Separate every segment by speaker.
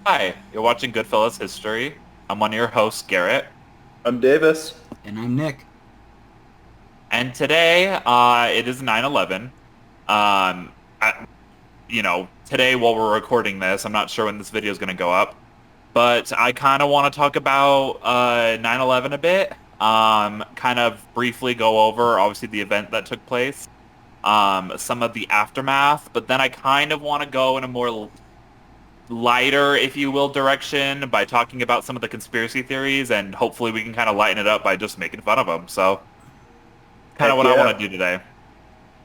Speaker 1: Hi, you're watching Goodfellas History. I'm one of your hosts, Garrett.
Speaker 2: I'm Davis.
Speaker 3: And I'm Nick.
Speaker 1: And today, it is 9/11. I, today while we're recording this, I'm not sure when this video is going to go up, but I kind of want to talk about 9/11 a bit. Kind of briefly go over, obviously, the event that took place, some of the aftermath, but then I kind of want to go in a more lighter, if you will, direction by talking about some of the conspiracy theories, and hopefully we can kind of lighten it up by just making fun of them. So, kind of
Speaker 2: Heck
Speaker 1: what I want to
Speaker 2: yeah.
Speaker 1: do today.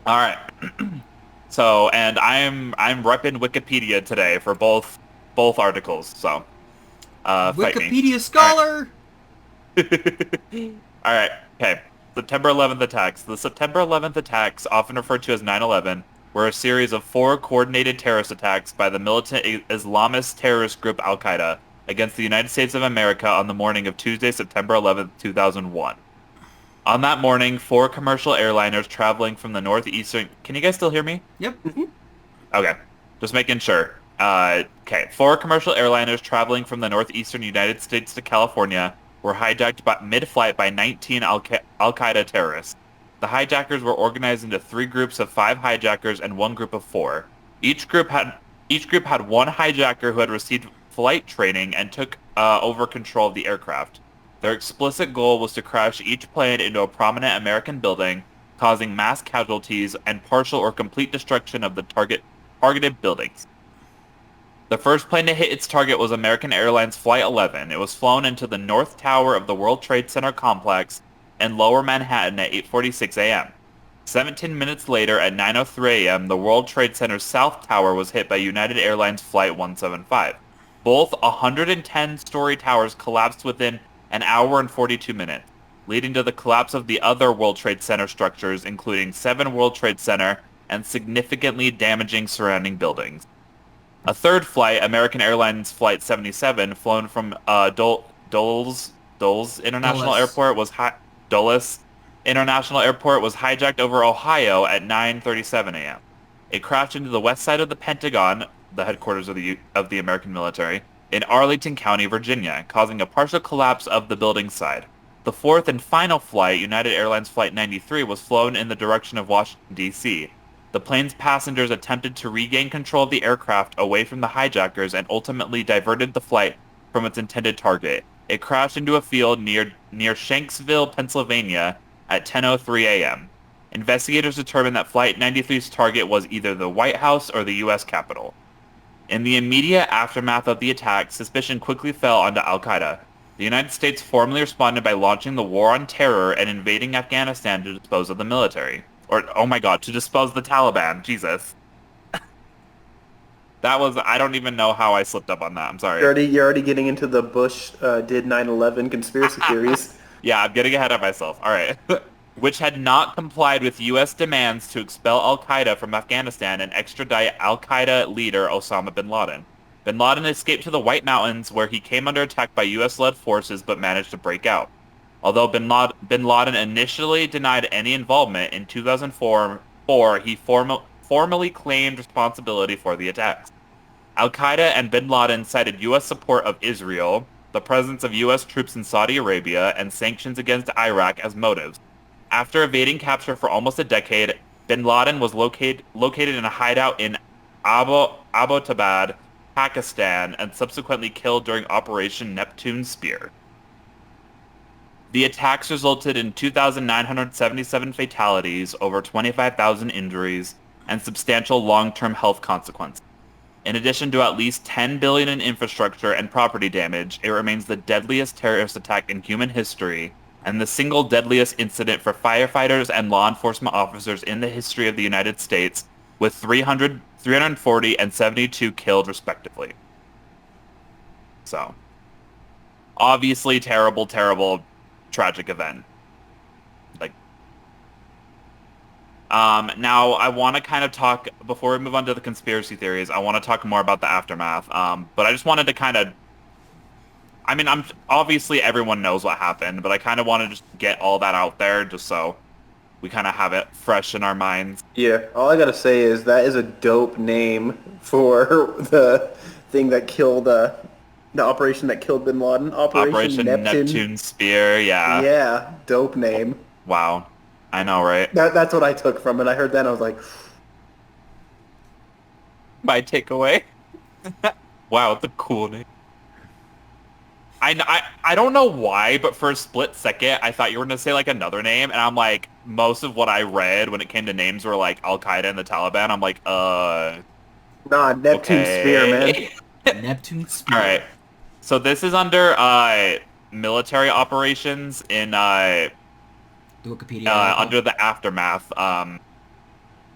Speaker 1: All right. So, and I'm repping Wikipedia today for both articles. So, fight me.
Speaker 3: Wikipedia
Speaker 1: All
Speaker 3: scholar!
Speaker 1: right. All right. Okay. September 11th attacks. The September 11th attacks, often referred to as 9/11, were a series of four coordinated terrorist attacks by the militant Islamist terrorist group Al-Qaeda against the United States of America on the morning of Tuesday, September 11th, 2001. On that morning, four commercial airliners traveling from the northeastern... Can you guys still hear me?
Speaker 3: Yep.
Speaker 2: Mhm.
Speaker 1: Okay. Just making sure. Okay. Four commercial airliners traveling from the northeastern United States to California were hijacked mid-flight by 19 Al-Qaeda terrorists. The hijackers were organized into three groups of five hijackers and one group of four. Each group had each group had one hijacker who had received flight training and took over control of the aircraft. Their explicit goal was to crash each plane into a prominent American building, causing mass casualties and partial or complete destruction of the targeted buildings. The first plane to hit its target was American Airlines Flight 11. It was flown into the North Tower of the World Trade Center complex in Lower Manhattan at 8:46 a.m. 17 minutes later at 9:03 a.m., the World Trade Center's South Tower was hit by United Airlines Flight 175. Both 110-story towers collapsed within an hour and 42 minutes, leading to the collapse of the other World Trade Center structures, including 7 World Trade Center, and significantly damaging surrounding buildings. A third flight, American Airlines Flight 77, flown from Dulles International
Speaker 3: Dulles.
Speaker 1: Airport Dulles International Airport was hijacked over Ohio at 9:37 a.m. It crashed into the west side of the Pentagon, the headquarters of the American military, in Arlington County, Virginia, causing a partial collapse of the building side. The fourth and final flight, United Airlines Flight 93, was flown in the direction of Washington, D.C. The plane's passengers attempted to regain control of the aircraft away from the hijackers and ultimately diverted the flight from its intended target. It crashed into a field near Shanksville, Pennsylvania at 10:03 a.m. Investigators determined that Flight 93's target was either the White House or the U.S. Capitol. In the immediate aftermath of the attack, suspicion quickly fell onto Al-Qaeda. The United States formally responded by launching the War on Terror and invading Afghanistan to dispose of the military. Or, oh my god, to dispose the Taliban. Jesus. I don't even know how I slipped up on that. I'm
Speaker 2: You're
Speaker 1: sorry.
Speaker 2: already you're already getting into the Bush did 9/11 conspiracy theories.
Speaker 1: Yeah, I'm getting ahead of myself. All right. Which had not complied with U.S. demands to expel al-Qaeda from Afghanistan and extradite al-Qaeda leader Osama bin Laden. Bin Laden escaped to the White Mountains where he came under attack by U.S.-led forces but managed to break out. Although bin Laden initially denied any involvement, in 2004 he formally claimed responsibility for the attacks. Al-Qaeda and bin Laden cited U.S. support of Israel, the presence of U.S. troops in Saudi Arabia, and sanctions against Iraq as motives. After evading capture for almost a decade, bin Laden was located in a hideout in Abbottabad, Pakistan, and subsequently killed during Operation Neptune Spear. The attacks resulted in 2,977 fatalities, over 25,000 injuries, and substantial long-term health consequences. In addition to at least 10 billion in infrastructure and property damage, it remains the deadliest terrorist attack in human history and the single deadliest incident for firefighters and law enforcement officers in the history of the United States, with 340 and 72 killed respectively. So, obviously terrible, terrible, tragic event. Like, now I want to kind of talk, before we move on to the conspiracy theories, I want to talk more about the aftermath. But I just wanted to kind of, I mean, I'm obviously everyone knows what happened, but I kind of want to just get all that out there just so we kind of have it fresh in our minds.
Speaker 2: Yeah, all I gotta say is that is a dope name for the thing that killed The operation that killed Bin Laden, Operation
Speaker 1: Operation
Speaker 2: Neptune.
Speaker 1: Neptune Spear. Yeah.
Speaker 2: Yeah, dope name.
Speaker 1: Wow. I know, right?
Speaker 2: That's what I took from it. I heard that and I was like,
Speaker 1: My takeaway. Wow, it's a cool name. I don't know why, but for a split second, I thought you were going to say like another name, and I'm like, most of what I read when it came to names were like Al Qaeda and the Taliban. I'm like,
Speaker 2: nah, Neptune Sphere, man.
Speaker 1: okay.
Speaker 3: Neptune
Speaker 1: All right.
Speaker 3: Spear.
Speaker 1: So this is under military operations in
Speaker 3: The Wikipedia article.
Speaker 1: under the aftermath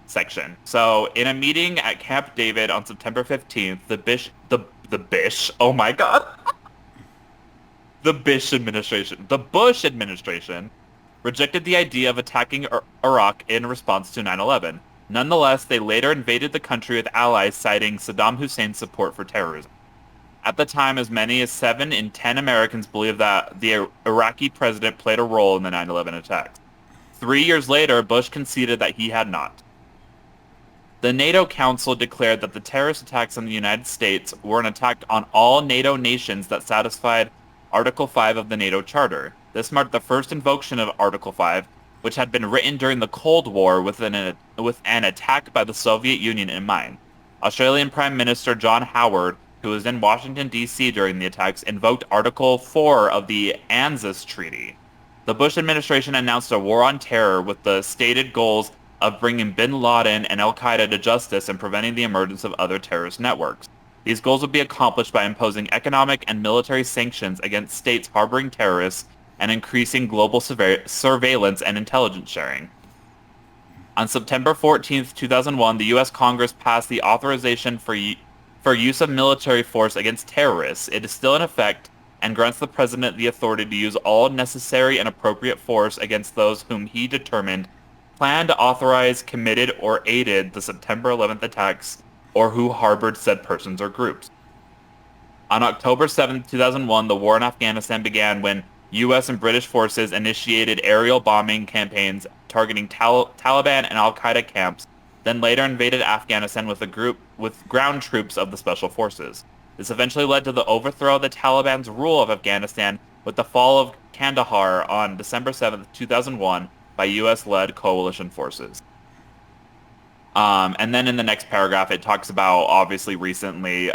Speaker 1: section. So in a meeting at Camp David on September 15th, the Bish, oh my God. The Bush administration rejected the idea of attacking Iraq in response to 9/11. Nonetheless, they later invaded the country with allies citing Saddam Hussein's support for terrorism. At the time, as many as 7 in 10 Americans believed that the Iraqi president played a role in the 9/11 attacks. 3 years later, Bush conceded that he had not. The NATO Council declared that the terrorist attacks on the United States were an attack on all NATO nations that satisfied Article 5 of the NATO Charter. This marked the first invocation of Article 5, which had been written during the Cold War with an attack by the Soviet Union in mind. Australian Prime Minister John Howard, who was in Washington, D.C. during the attacks, invoked Article 4 of the ANZUS Treaty. The Bush administration announced a war on terror with the stated goals of bringing bin Laden and al-Qaeda to justice and preventing the emergence of other terrorist networks. These goals would be accomplished by imposing economic and military sanctions against states harboring terrorists and increasing global surveillance and intelligence sharing. On September 14th, 2001, the U.S. Congress passed the authorization for use of military force against terrorists. It is still in effect and grants the president the authority to use all necessary and appropriate force against those whom he determined planned, authorized, committed, or aided the September 11th attacks or who harbored said persons or groups. On October 7th, 2001, the war in Afghanistan began when U.S. and British forces initiated aerial bombing campaigns targeting Taliban and al-Qaeda camps, then later invaded Afghanistan with ground troops of the Special Forces. This eventually led to the overthrow of the Taliban's rule of Afghanistan with the fall of Kandahar on December 7th, 2001 by U.S.-led coalition forces. And then in the next paragraph, it talks about obviously recently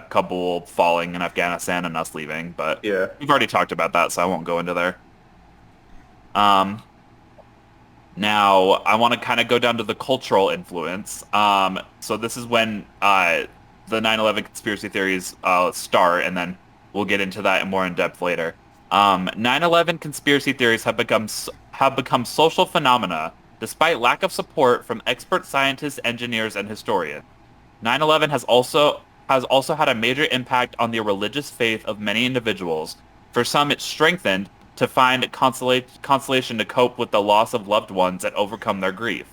Speaker 1: Kabul falling in Afghanistan and us leaving, but
Speaker 2: Yeah.
Speaker 1: we've already talked about that, so I won't go into there. Now, I want to kind of go down to the cultural influence. So this is when the 9/11 conspiracy theories start, and then we'll get into that more in depth later. 9/11 conspiracy theories have become social phenomena despite lack of support from expert scientists, engineers, and historians. 9/11 has also had a major impact on the religious faith of many individuals. For some, it strengthened to find consolation to cope with the loss of loved ones and overcome their grief.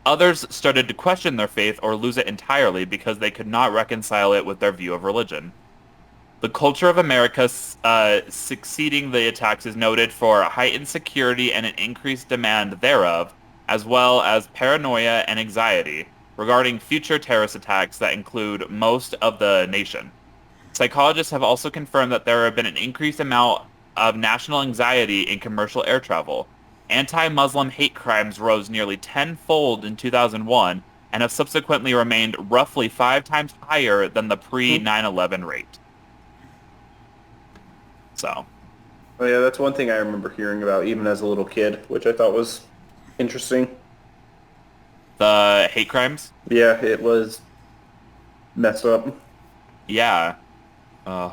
Speaker 1: Others started to question their faith or lose it entirely because they could not reconcile it with their view of religion. The culture of America succeeding the attacks is noted for heightened security and an increased demand thereof, as well as paranoia and anxiety regarding future terrorist attacks that include most of the nation. Psychologists have also confirmed that there have been an increased amount of national anxiety in commercial air travel. Anti-Muslim hate crimes rose nearly tenfold in 2001 and have subsequently remained roughly 5 times higher than the pre-9/11 rate. So,
Speaker 2: Oh yeah, that's one thing I remember hearing about even as a little kid, which I thought was interesting.
Speaker 1: the hate crimes?
Speaker 2: Yeah, it was messed up.
Speaker 1: Yeah. Uh,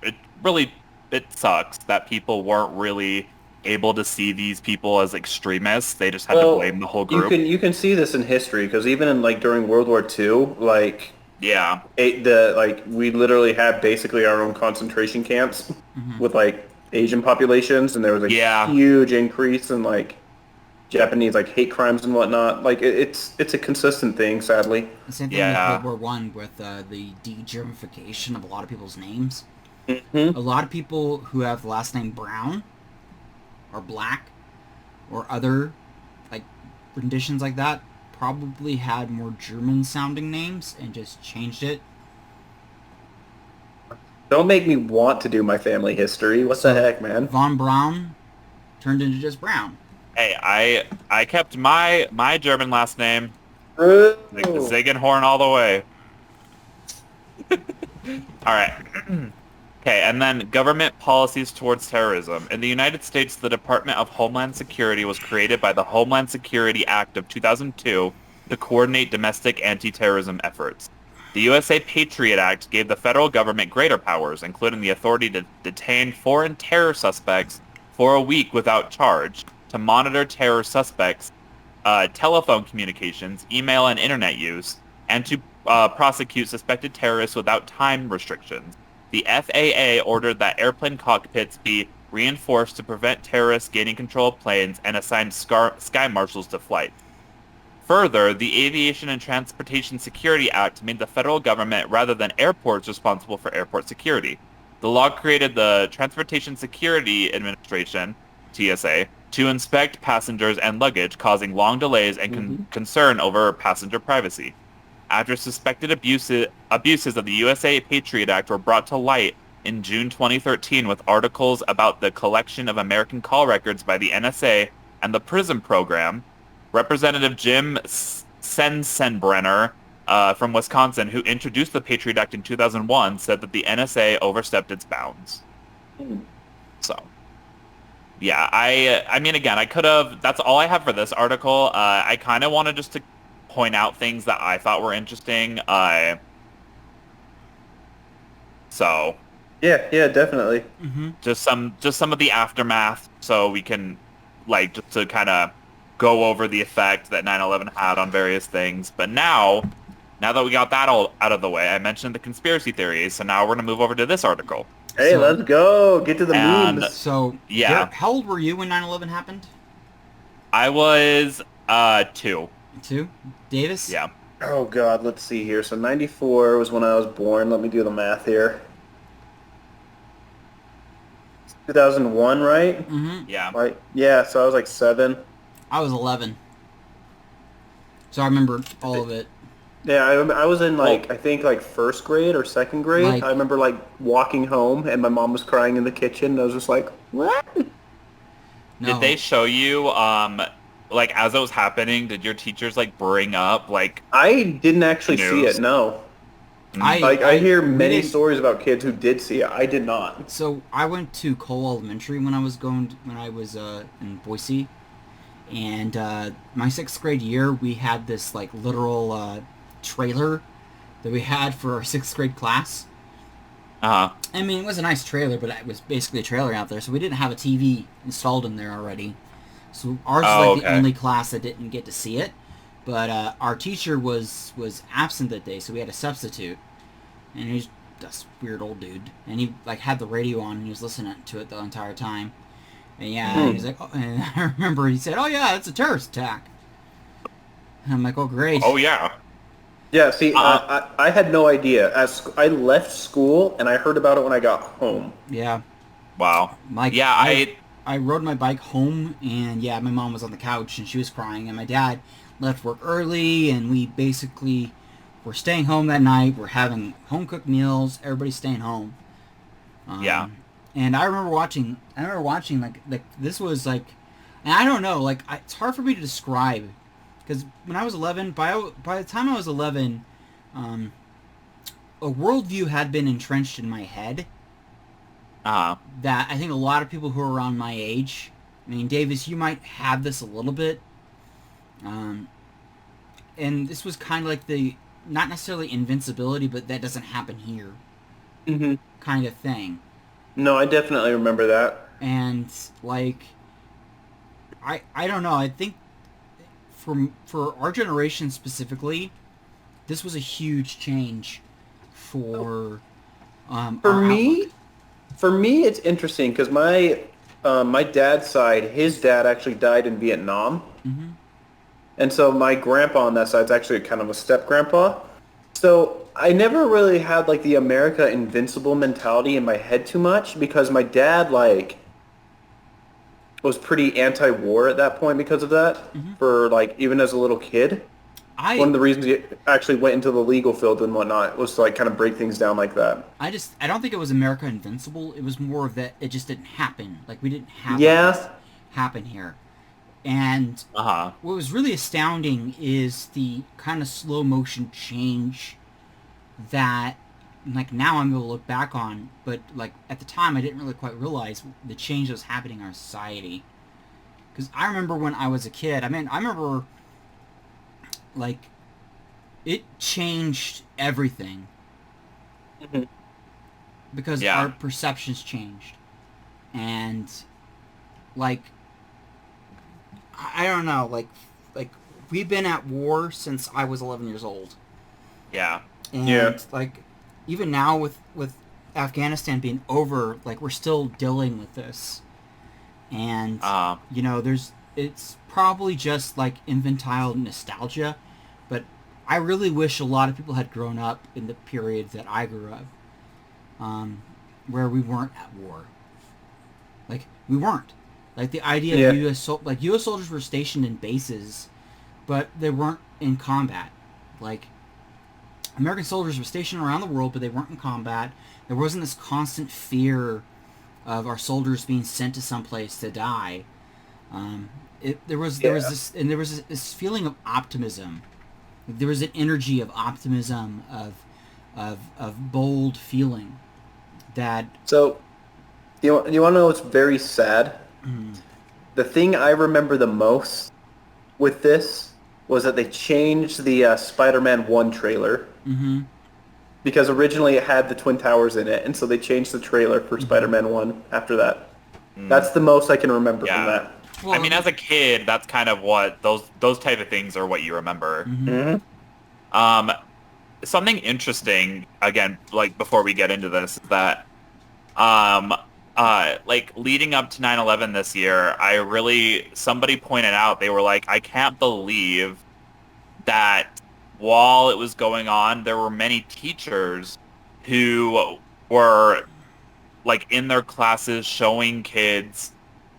Speaker 1: it really, it sucks that people weren't really able to see these people as extremists. They just had to blame the whole group.
Speaker 2: You can see this in history because even in like during World War II, like
Speaker 1: Yeah.
Speaker 2: we literally had basically our own concentration camps with like Asian populations, and there was a
Speaker 1: Yeah.
Speaker 2: huge increase in like Japanese like hate crimes and whatnot. Like it's a consistent thing, sadly.
Speaker 3: The same thing
Speaker 1: Yeah.
Speaker 3: with World War One with the de-Germanification of a lot of people's names.
Speaker 2: Mm-hmm.
Speaker 3: A lot of people who have the last name Brown or Black or other like renditions like that probably had more German sounding names and just changed it.
Speaker 2: Don't make me want to do my family history. What the heck, man?
Speaker 3: Von Braun turned into just Brown.
Speaker 1: Hey, I kept my German last name,
Speaker 2: Oh.
Speaker 1: Ziegenhorn all the way. All right. Okay, and then government policies towards terrorism. In the United States, the Department of Homeland Security was created by the Homeland Security Act of 2002 to coordinate domestic anti-terrorism efforts. The USA Patriot Act gave the federal government greater powers, including the authority to detain foreign terror suspects for a week without charge, to monitor terror suspects, telephone communications, email and internet use, and to prosecute suspected terrorists without time restrictions. The FAA ordered that airplane cockpits be reinforced to prevent terrorists gaining control of planes and assigned sky marshals to flight. Further, the Aviation and Transportation Security Act made the federal government rather than airports responsible for airport security. The law created the Transportation Security Administration, TSA, to inspect passengers and luggage, causing long delays and concern over passenger privacy. After suspected abuses of the USA Patriot Act were brought to light in June 2013 with articles about the collection of American call records by the NSA and the PRISM program, Representative Jim Sensenbrenner from Wisconsin, who introduced the Patriot Act in 2001, said that the NSA overstepped its bounds. So, yeah, I mean, again, I could have, that's all I have for this article. I kind of wanted just to point out things that I thought were interesting. So
Speaker 2: yeah, definitely.
Speaker 1: just some of the aftermath, so we can just to kind of go over the effect that 9/11 had on various things. But now that we got that all out of the way, I mentioned the conspiracy theories, so now we're gonna move over to this article.
Speaker 2: Hey, let's go. Get to the memes.
Speaker 3: So,
Speaker 1: yeah.
Speaker 3: How old were you when 9/11 happened?
Speaker 1: I was 2.
Speaker 3: 2? Davis?
Speaker 1: Yeah.
Speaker 2: Oh, God, let's see here. So 94 was when I was born. Let me do the math here. 2001, right?
Speaker 3: Mm-hmm.
Speaker 1: Yeah.
Speaker 2: Right. Yeah, so I was like 7.
Speaker 3: I was 11. So I remember all of it.
Speaker 2: Yeah, I was in I think first grade or second grade. I remember walking home and my mom was crying in the kitchen and I was just like, what?
Speaker 3: No.
Speaker 1: Did they show you as it was happening, did your teachers bring up
Speaker 2: I didn't actually see
Speaker 1: news?
Speaker 2: it, no.
Speaker 3: I
Speaker 2: hear many stories about kids who did see it. I did not.
Speaker 3: So I went to Cole Elementary when I was in Boise, and my 6th grade year we had this literal trailer that we had for our 6th grade class. I mean, it was a nice trailer, but it was basically a trailer out there, so we didn't have a TV installed in there already. So ours was the only class that didn't get to see it. But our teacher was absent that day, so we had a substitute. And he was this weird old dude. And he had the radio on and he was listening to it the entire time. And he was like, oh, and I remember he said, "Oh yeah, it's a terrorist attack." And I'm like, "Oh great."
Speaker 1: Oh yeah.
Speaker 2: Yeah, see, I had no idea. I left school and I heard about it when I got home.
Speaker 3: Yeah.
Speaker 1: Wow.
Speaker 3: I rode my bike home, and my mom was on the couch, and she was crying, and my dad left work early, and we basically were staying home that night. We're having home-cooked meals. Everybody's staying home.
Speaker 1: Yeah.
Speaker 3: And I remember watching, this was, and I don't know, it's hard for me to describe, because when I was 11, by the time I was 11, a worldview had been entrenched in my head. That I think a lot of people who are around my age, I mean, Davis, you might have this a little bit, and this was kind of not necessarily invincibility, but that doesn't happen here, kind of thing.
Speaker 2: No, I definitely remember that.
Speaker 3: And I don't know. I think for our generation specifically, this was a huge change for
Speaker 2: For me, it's interesting because my dad's side, his dad actually died in Vietnam. And so my grandpa on that side is actually kind of a step-grandpa. So I never really had the America invincible mentality in my head too much because my dad was pretty anti-war at that point because of that for even as a little kid. one of
Speaker 3: I
Speaker 2: the reasons he actually went into the legal field and whatnot was to like kind of break things down like that.
Speaker 3: I don't think it was America Invincible. It was more of that it just didn't happen. Like we didn't have like this
Speaker 2: Yeah.
Speaker 3: happen here. And
Speaker 1: Uh-huh.
Speaker 3: what was really astounding is the kind of slow motion change that like now I'm able to look back on, but like at the time I didn't really quite realize the change that was happening in our society. Because I remember when I was a kid, I mean, I remember like it changed everything
Speaker 2: Mhm.
Speaker 3: because our
Speaker 1: Yeah.
Speaker 3: perceptions changed. And like I don't know, like we've been at war since I was 11 years old.
Speaker 1: Yeah.
Speaker 2: Yeah.
Speaker 3: And like even now with Afghanistan being over, like we're still dealing with this. And
Speaker 1: Uh-huh.
Speaker 3: there's it's probably just like infantile nostalgia, but I really wish a lot of people had grown up in the period that I grew up, where we weren't at war. Like we weren't. Like the idea of
Speaker 2: Yeah.
Speaker 3: U.S. soldiers were stationed in bases, but they weren't in combat. Like American soldiers were stationed around the world, but they weren't in combat. There wasn't this constant fear of our soldiers being sent to someplace to die. Um, there was
Speaker 2: Yeah.
Speaker 3: this and there was this feeling of optimism. There was an energy of optimism of bold feeling that
Speaker 2: So you want to know what's very sad? The thing I remember the most with this was that they changed the Spider-Man 1 trailer
Speaker 3: mm-hmm,
Speaker 2: because originally it had the Twin Towers in it, and so they changed the trailer for
Speaker 3: mm-hmm.
Speaker 2: Spider-Man 1 after that.
Speaker 1: Mm.
Speaker 2: That's the most I can remember from
Speaker 1: Yeah.
Speaker 2: that.
Speaker 1: I
Speaker 3: Well,
Speaker 1: mean, as a kid, that's kind of what those type of things are what you remember.
Speaker 3: mm-hmm,
Speaker 2: Hmm.
Speaker 1: Um, Something interesting, again, like before we get into this, is that um like leading up to 9/11 this year, somebody pointed out, they were like, I can't believe that while it was going on, there were many teachers who were like in their classes showing kids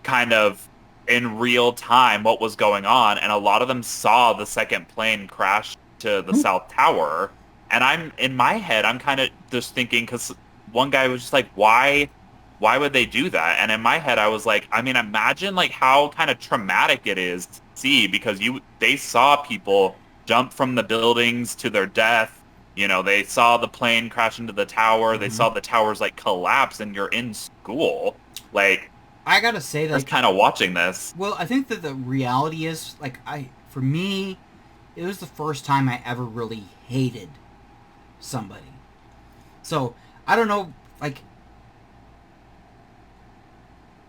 Speaker 1: kind of in real time what was going on, and a lot of them saw the second plane crash to the South Tower. And I'm in my head, I'm kind of just thinking, because one guy was just like, why would they do that? And in my head I was like, I mean, imagine like how kind of traumatic it is to see, because they saw people jump from the buildings to their death. They saw the plane crash into the tower. They
Speaker 3: mm-hmm.
Speaker 1: saw the towers like collapse, and you're in school. Like,
Speaker 3: I gotta say,
Speaker 1: just
Speaker 3: like,
Speaker 1: kind of watching this.
Speaker 3: well, I think that the reality is, like, for me, it was the first time I ever really hated somebody. So I don't know, like,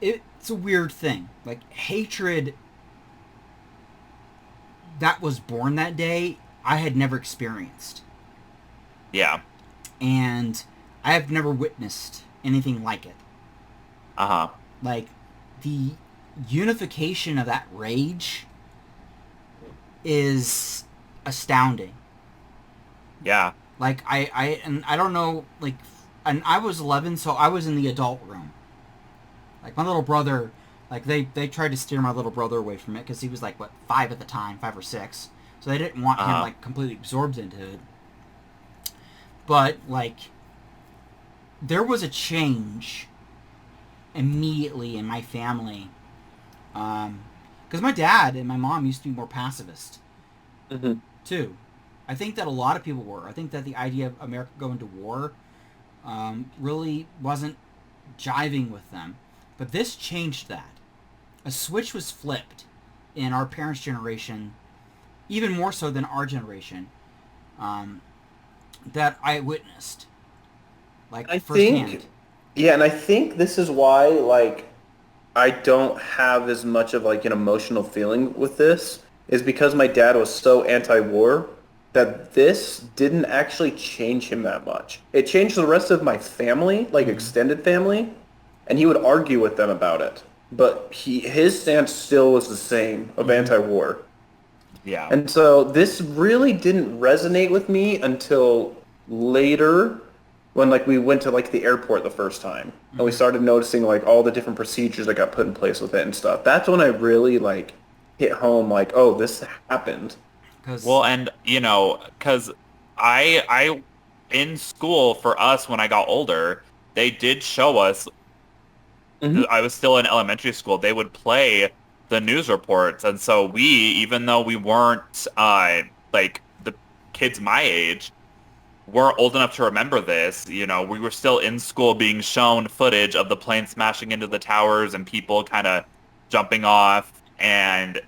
Speaker 3: it's a weird thing. Like hatred that was born that day, I had never experienced,
Speaker 1: Yeah.
Speaker 3: and I have never witnessed anything like it.
Speaker 1: Uh-huh.
Speaker 3: Like the unification of that rage is astounding.
Speaker 1: Yeah.
Speaker 3: Like and I don't know, like, and I was 11, so I was in the adult room. Like my little brother, like they tried to steer my little brother away from it because he was like what 5 at the time, 5 or 6. So they didn't want him
Speaker 1: Uh-huh.
Speaker 3: like completely absorbed into it. But like there was a change immediately in my family, because my dad and my mom used to be more pacifist
Speaker 2: Hmm.
Speaker 3: too. I think that a lot of people were. I think that the idea of America going to war really wasn't jiving with them. But this changed that. A switch was flipped in our parents' generation, even more so than our generation, um, that I witnessed, like
Speaker 2: I
Speaker 3: firsthand.
Speaker 2: think, yeah, and I think this is why, like, I don't have as much of like an emotional feeling with this, is because my dad was so anti-war that this didn't actually change him that much. It changed the rest of my family, like
Speaker 3: Mm-hmm.
Speaker 2: extended family, and he would argue with them about it. But his stance still was the same of
Speaker 3: Mm-hmm.
Speaker 2: anti-war.
Speaker 1: Yeah.
Speaker 2: And so this really didn't resonate with me until later when like we went to like the airport the first time and we
Speaker 3: Mm-hmm.
Speaker 2: started noticing like all the different procedures that got put in place with it and stuff. That's when I really like hit home like, oh, this happened.
Speaker 3: Because
Speaker 1: Well, and because I in school for us when I got older, they did show us.
Speaker 2: Hmm.
Speaker 1: I was still in elementary school. They would play the news reports, and so we, even though we weren't like the kids my age, weren't old enough to remember this. We were still in school being shown footage of the plane smashing into the towers and people kind of jumping off. And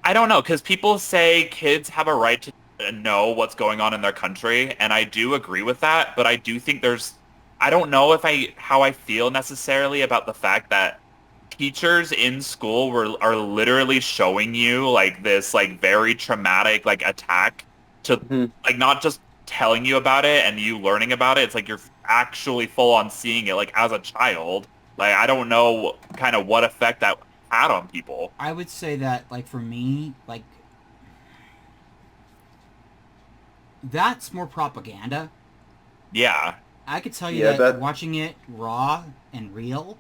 Speaker 1: I don't know, because people say kids have a right to know what's going on in their country, and I do agree with that, but I do think I don't know how I feel necessarily about the fact that teachers in school are literally showing you like this like very traumatic like attack to
Speaker 2: Hmm.
Speaker 1: like not just telling you about it and you learning about it. It's like you're actually full on seeing it like as a child. Like I don't know kind of what effect that had on people.
Speaker 3: I would say that, like, for me, like, that's more propaganda.
Speaker 1: Yeah.
Speaker 3: I could tell you
Speaker 2: Yeah,
Speaker 3: that
Speaker 2: that.
Speaker 3: watching it raw and real,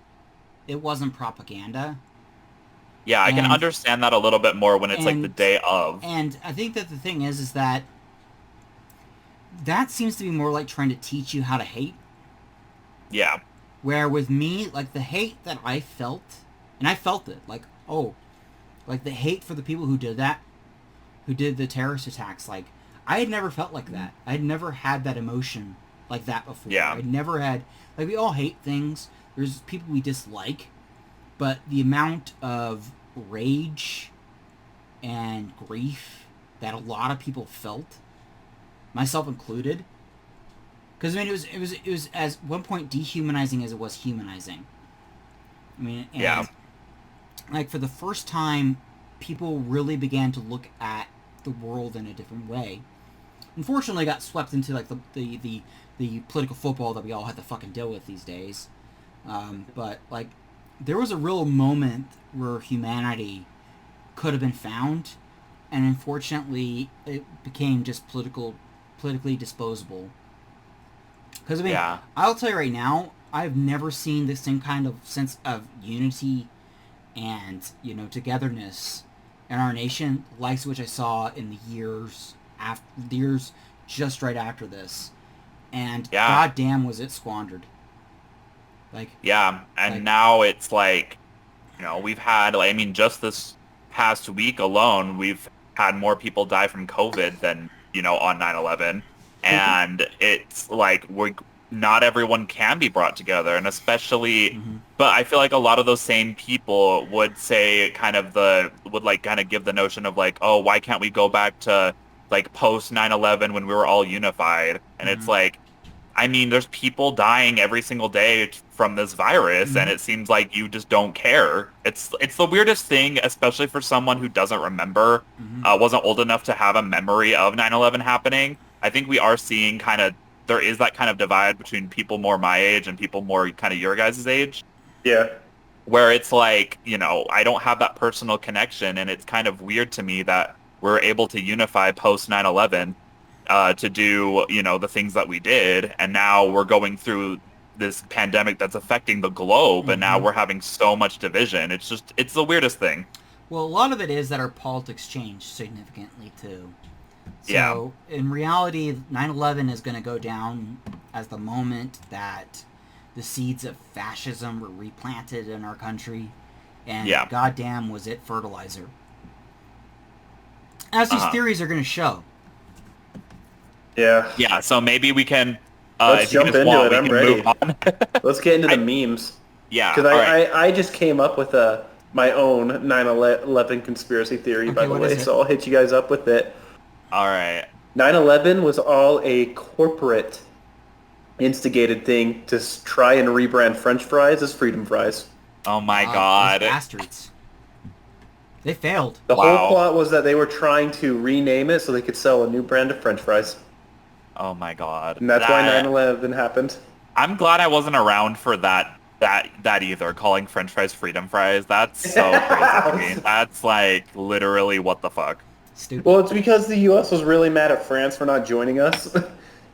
Speaker 3: it wasn't propaganda.
Speaker 1: Yeah, I can
Speaker 3: And
Speaker 1: understand that a little bit more when it's like the
Speaker 3: and
Speaker 1: day of.
Speaker 3: and I think that the thing is that that seems to be more like trying to teach you how to hate.
Speaker 1: Yeah.
Speaker 3: Where with me, like, the hate that I felt, and I felt it, like, oh, like the hate for the people who did that, who did the terrorist attacks, like, I had never felt like that. I had never had that emotion like that before.
Speaker 1: Yeah.
Speaker 3: I'd never had, like, we all hate things. There's people we dislike, but the amount of rage and grief that a lot of people felt, myself included, because I mean, it was as one point dehumanizing as it was humanizing. I mean,
Speaker 1: Yeah.
Speaker 3: and like for the first time, people really began to look at the world in a different way. Unfortunately, got swept into like the political football that we all have to fucking deal with these days. But like, there was a real moment where humanity could have been found, and unfortunately, it became just politically disposable. Because I mean,
Speaker 1: Yeah.
Speaker 3: I'll tell you right now, I've never seen the same kind of sense of unity and togetherness in our nation like which I saw in the years just right after this, and
Speaker 1: Yeah.
Speaker 3: goddamn was it squandered. Like,
Speaker 1: Yeah. And
Speaker 3: like,
Speaker 1: now it's like, we've had, like, I mean, just this past week alone, we've had more people die from COVID than, on 9/11. And it's like, not everyone can be brought together. And especially,
Speaker 3: mm-hmm,
Speaker 1: but I feel like a lot of those same people would say would like kind of give the notion of like, oh, why can't we go back to like post 9/11 when we were all unified? And it's
Speaker 3: mm-hmm,
Speaker 1: like, I mean, there's people dying every single day from this virus, and
Speaker 3: mm-hmm,
Speaker 1: it seems like you just don't care. It's the weirdest thing, especially for someone who doesn't remember,
Speaker 3: mm-hmm.
Speaker 1: wasn't old enough to have a memory of 9/11 happening. I think we are seeing there is that kind of divide between people more my age and people more kind of your guys' age,
Speaker 2: Yeah.
Speaker 1: where it's like, I don't have that personal connection, and it's kind of weird to me that we're able to unify post 9/11 to do, the things that we did. And now we're going through this pandemic that's affecting the globe, and now
Speaker 3: Mm-hmm.
Speaker 1: we're having so much division. It's the weirdest thing.
Speaker 3: Well, a lot of it is that our politics changed significantly too.
Speaker 1: Yeah.
Speaker 3: So in reality, 9/11 is going to go down as the moment that the seeds of fascism were replanted in our country, and
Speaker 1: Yeah.
Speaker 3: goddamn was it fertilizer. As these
Speaker 1: Uh-huh.
Speaker 3: theories are going to show.
Speaker 2: Yeah.
Speaker 1: Yeah. So maybe we can,
Speaker 2: Let's
Speaker 1: if you
Speaker 2: jump
Speaker 1: guys
Speaker 2: into
Speaker 1: want,
Speaker 2: it.
Speaker 1: we
Speaker 2: I'm
Speaker 1: can
Speaker 2: ready.
Speaker 1: move on.
Speaker 2: Let's get into the
Speaker 1: I,
Speaker 2: memes.
Speaker 1: yeah.
Speaker 2: Because
Speaker 1: All right.
Speaker 2: I just came up with my own 9/11 conspiracy theory, by
Speaker 3: Okay,
Speaker 2: the
Speaker 3: what
Speaker 2: way,
Speaker 3: is it?
Speaker 2: so I'll hit you guys up with it.
Speaker 1: All right.
Speaker 2: 9/11 was all a corporate instigated thing to try and rebrand French fries as freedom fries.
Speaker 1: Oh my
Speaker 3: Those
Speaker 1: God.
Speaker 3: bastards. They failed.
Speaker 2: The whole
Speaker 1: Wow.
Speaker 2: plot was that they were trying to rename it so they could sell a new brand of French fries.
Speaker 1: Oh my God.
Speaker 2: And that's why 9/11 happened.
Speaker 1: I'm glad I wasn't around for that either. Calling French fries freedom fries. That's so crazy to me. That's like literally what the fuck.
Speaker 3: Stupid.
Speaker 2: Well, it's because the U.S. was really mad at France for not joining us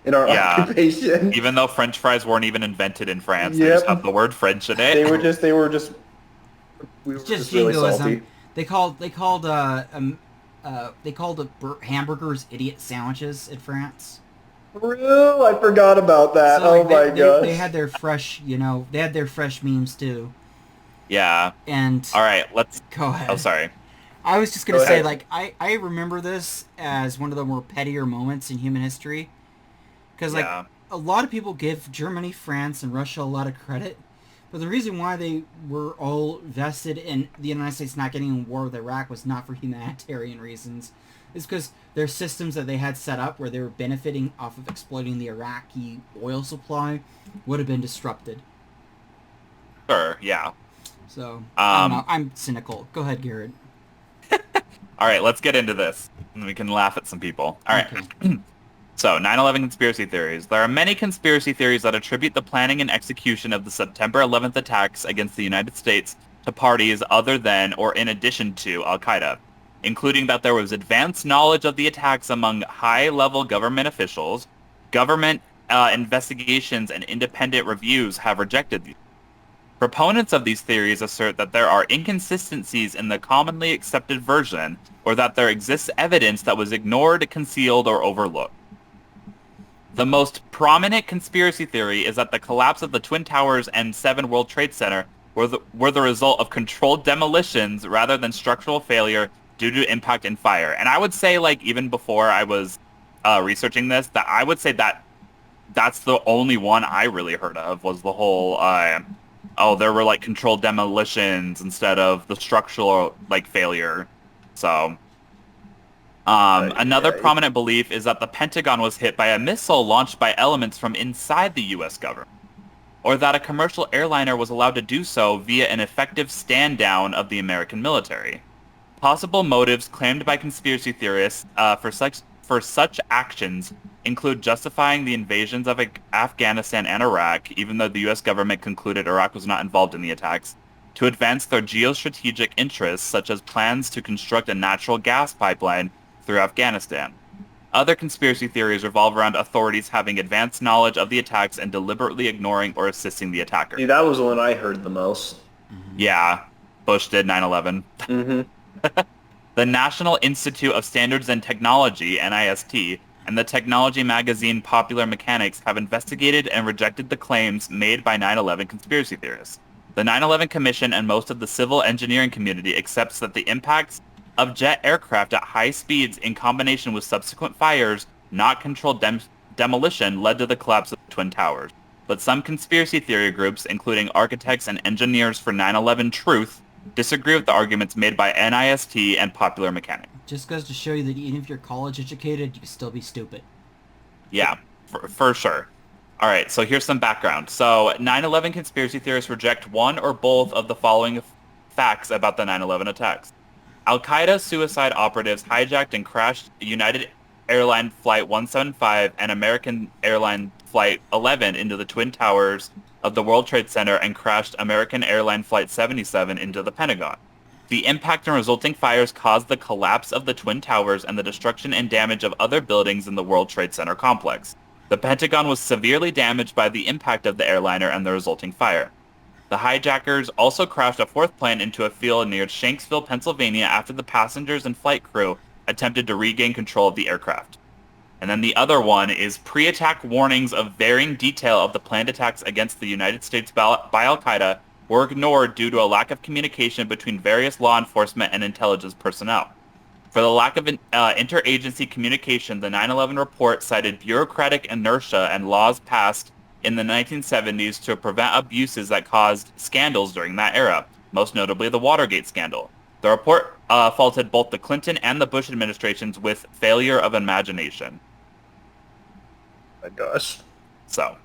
Speaker 2: in our
Speaker 1: Yeah.
Speaker 2: occupation.
Speaker 1: Even though French fries weren't even invented in France, they just
Speaker 2: Yep.
Speaker 1: have the word French in it.
Speaker 2: they were just, we were
Speaker 3: It's just
Speaker 2: just really
Speaker 3: jingoism.
Speaker 2: salty.
Speaker 3: They called they called the hamburgers idiot sandwiches in France.
Speaker 2: True, I forgot about that.
Speaker 3: So
Speaker 2: Oh
Speaker 3: like
Speaker 2: my
Speaker 3: they
Speaker 2: gosh.
Speaker 3: had their fresh, they had their fresh memes too.
Speaker 1: Yeah.
Speaker 3: And
Speaker 1: All right, let's...
Speaker 3: go
Speaker 1: Oh,
Speaker 3: ahead.
Speaker 1: sorry.
Speaker 3: I was just gonna
Speaker 2: Go
Speaker 3: say,
Speaker 2: ahead.
Speaker 3: like, I remember this as one of the more pettier moments in human history, because like
Speaker 1: Yeah.
Speaker 3: a lot of people give Germany, France, and Russia a lot of credit, but the reason why they were all vested in the United States not getting in war with Iraq was not for humanitarian reasons. It's because their systems that they had set up, where they were benefiting off of exploiting the Iraqi oil supply, would have been disrupted.
Speaker 1: Sure, yeah.
Speaker 3: So I don't know.
Speaker 1: Um,
Speaker 3: I'm cynical. Go ahead, Garrett.
Speaker 1: all right, let's get into this. And we can laugh at some people. All right.
Speaker 3: Okay.
Speaker 1: So, 9/11 conspiracy theories. There are many conspiracy theories that attribute the planning and execution of the September 11th attacks against the United States to parties other than or in addition to Al-Qaeda, including that there was advanced knowledge of the attacks among high-level government officials. Government investigations and independent reviews have rejected these. Proponents of these theories assert that there are inconsistencies in the commonly accepted version, or that there exists evidence that was ignored, concealed, or overlooked. The most prominent conspiracy theory is that the collapse of the Twin Towers and 7 World Trade Center were the result of controlled demolitions rather than structural failure due to impact and fire. And I would say, like, even before I was researching this, that I would say that that's the only one I really heard of was the whole, there were, like, controlled demolitions instead of the structural, like, failure. So... another
Speaker 2: Yeah.
Speaker 1: prominent belief is that the Pentagon was hit by a missile launched by elements from inside the U.S. government, or that a commercial airliner was allowed to do so via an effective stand-down of the American military. Possible motives claimed by conspiracy theorists for such actions include justifying the invasions of Afghanistan and Iraq, even though the U.S. government concluded Iraq was not involved in the attacks, to advance their geostrategic interests, such as plans to construct a natural gas pipeline through Afghanistan. Other conspiracy theories revolve around authorities having advanced knowledge of the attacks and deliberately ignoring or assisting the attacker.
Speaker 2: See, that was the one I heard the most.
Speaker 1: Yeah, Bush did 9/11.
Speaker 2: Mm-hmm.
Speaker 1: The National Institute of Standards and Technology, NIST, and the technology magazine Popular Mechanics have investigated and rejected the claims made by 9/11 conspiracy theorists. The 9/11 Commission and most of the civil engineering community accepts that the impacts of jet aircraft at high speeds in combination with subsequent fires, not controlled demolition, led to the collapse of the Twin Towers. But some conspiracy theory groups, including architects and engineers for 9/11 Truth, disagree with the arguments made by NIST and Popular Mechanics.
Speaker 3: Just goes to show you that even if you're college educated, you can still be stupid.
Speaker 1: Yeah, for sure. All right, so here's some background. So 9/11 conspiracy theorists reject one or both of the following facts about the 9/11 attacks. Al-Qaeda suicide operatives hijacked and crashed United Airline Flight 175 and American Airline Flight 11 into the Twin Towers of the World Trade Center and crashed American Airline Flight 77 into the Pentagon. The impact and resulting fires caused the collapse of the Twin Towers and the destruction and damage of other buildings in the World Trade Center complex. The Pentagon was severely damaged by the impact of the airliner and the resulting fire. The hijackers also crashed a 4th plane into a field near Shanksville, Pennsylvania after the passengers and flight crew attempted to regain control of the aircraft. And then the other one is pre-attack warnings of varying detail of the planned attacks against the United States by Al-Qaeda were ignored due to a lack of communication between various law enforcement and intelligence personnel. For the lack of interagency communication, the 9/11 report cited bureaucratic inertia and laws passed in the 1970s to prevent abuses that caused scandals during that era, most notably the Watergate scandal. The report faulted both the Clinton and the Bush administrations with failure of imagination.
Speaker 2: My gosh.
Speaker 1: So,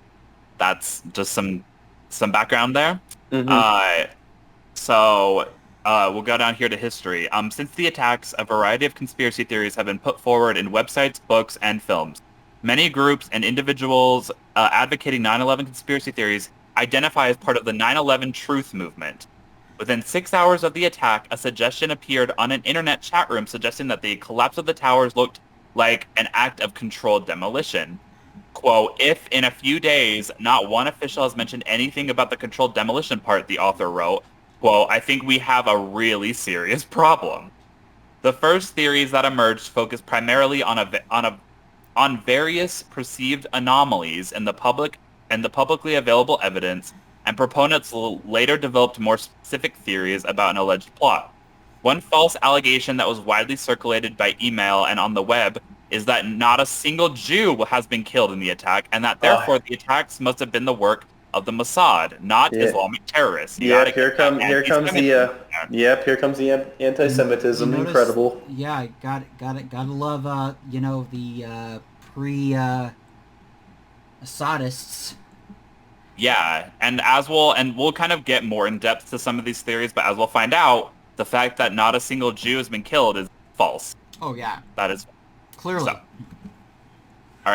Speaker 1: that's just some background there.
Speaker 2: Mm-hmm.
Speaker 1: We'll go down here to history. Since the attacks, a variety of conspiracy theories have been put forward in websites, books, and films. Many groups and individuals advocating 9/11 conspiracy theories identify as part of the 9/11 Truth movement. Within 6 hours of the attack, a suggestion appeared on an internet chat room suggesting that the collapse of the towers looked like an act of controlled demolition. Quote, if in a few days, not one official has mentioned anything about the controlled demolition part, the author wrote, quote, I think we have a really serious problem. The first theories that emerged focused primarily on various perceived anomalies in the publicly available evidence, and proponents later developed more specific theories about an alleged plot. One false allegation that was widely circulated by email and on the web is that not a single Jew has been killed in the attack, and that therefore the attacks must have been the work of the Mossad, not
Speaker 2: Yeah.
Speaker 1: Islamic terrorists. You
Speaker 2: Yep,
Speaker 1: gotta get that anti-Semitism there.
Speaker 2: here comes the anti-Semitism.
Speaker 3: You notice-
Speaker 2: Incredible.
Speaker 3: Yeah, gotta love, the Assadists.
Speaker 1: Yeah, and we'll kind of get more in depth to some of these theories, but as we'll find out, the fact that not a single Jew has been killed is false.
Speaker 3: Oh yeah,
Speaker 1: That is
Speaker 3: clearly.
Speaker 1: so. All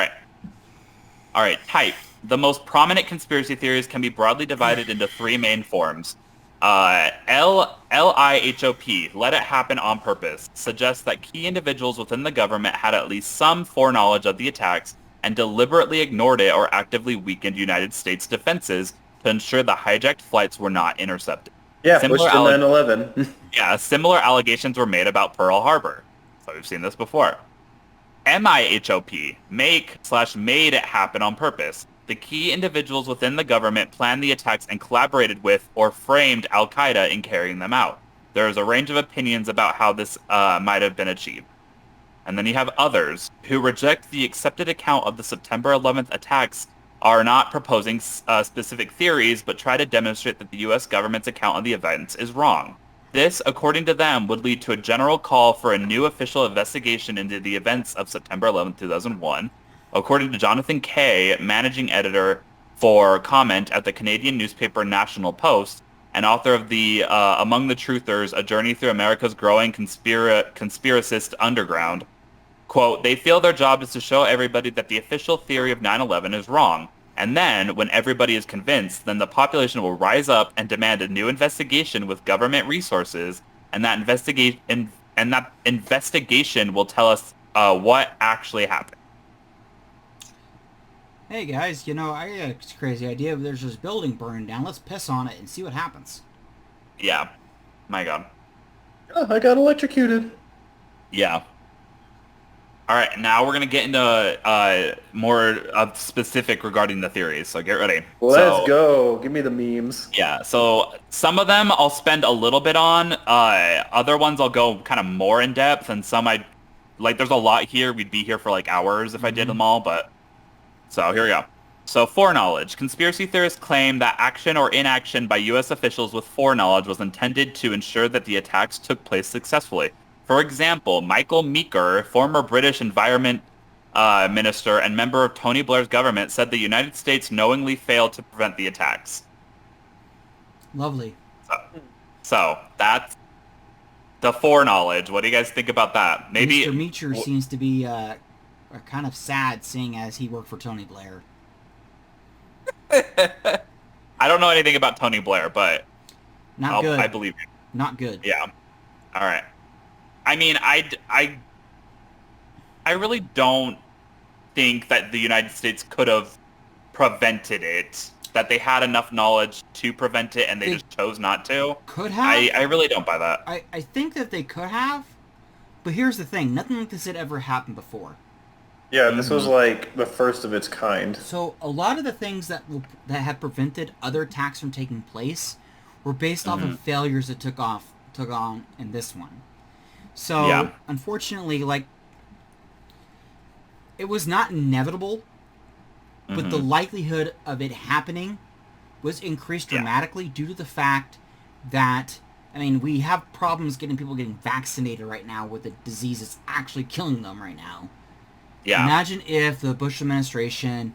Speaker 1: right, type. The most prominent conspiracy theories can be broadly divided into three main forms. LIHOP, let it happen on purpose, suggests that key individuals within the government had at least some foreknowledge of the attacks and deliberately ignored it or actively weakened United States defenses to ensure the hijacked flights were not intercepted.
Speaker 2: Yeah,
Speaker 1: Similar
Speaker 2: pushed to 9/11.
Speaker 1: Yeah, similar allegations were made about Pearl Harbor. So we've seen this before. MIHOP, made it happen on purpose. The key individuals within the government planned the attacks and collaborated with or framed al-Qaeda in carrying them out. There is a range of opinions about how this might have been achieved. And then you have others who reject the accepted account of the September 11th attacks, are not proposing specific theories, but try to demonstrate that the U.S. government's account of the events is wrong. This, according to them, would lead to a general call for a new official investigation into the events of September 11, 2001. According to Jonathan Kay, managing editor for comment at the Canadian newspaper National Post, and author of the Among the Truthers, A Journey Through America's Growing Conspiracist Underground, quote, they feel their job is to show everybody that the official theory of 9/11 is wrong. And then, when everybody is convinced, then the population will rise up and demand a new investigation with government resources, and that investigation will tell us what actually happened.
Speaker 3: Hey guys, I got a crazy idea. There's this building burning down. Let's piss on it and see what happens.
Speaker 1: Yeah. My God.
Speaker 2: Oh, I got electrocuted.
Speaker 1: Yeah. All right, now we're going to get into more specific regarding the theories, so get ready.
Speaker 2: Let's go. Give me the memes.
Speaker 1: Yeah, so some of them I'll spend a little bit on. Other ones I'll go kind of more in depth, and some there's a lot here. We'd be here for like hours if I did them all, but... So here we go. So foreknowledge. Conspiracy theorists claim that action or inaction by U.S. officials with foreknowledge was intended to ensure that the attacks took place successfully. For example, Michael Meeker, former British Environment Minister and member of Tony Blair's government, said the United States knowingly failed to prevent the attacks.
Speaker 3: Lovely.
Speaker 1: So that's the foreknowledge. What do you guys think about that? Maybe
Speaker 3: Mr. Meecher seems to be kind of sad, seeing as he worked for Tony Blair.
Speaker 1: I don't know anything about Tony Blair, but
Speaker 3: Not good.
Speaker 1: I believe you.
Speaker 3: Not good.
Speaker 1: Yeah. All right. I mean, I really don't think that the United States could have prevented it, that they had enough knowledge to prevent it and they just chose not to.
Speaker 3: Could have?
Speaker 1: I really don't buy that.
Speaker 3: I think that they could have, but here's the thing. Nothing like this had ever happened before.
Speaker 2: Yeah, this was like the first of its kind.
Speaker 3: So a lot of the things that had prevented other attacks from taking place were based off of failures that took on in this one. So unfortunately, it was not inevitable, but the likelihood of it happening was increased dramatically due to the fact that, we have problems getting people getting vaccinated right now with a disease that's actually killing them right now.
Speaker 1: Yeah.
Speaker 3: Imagine if the Bush administration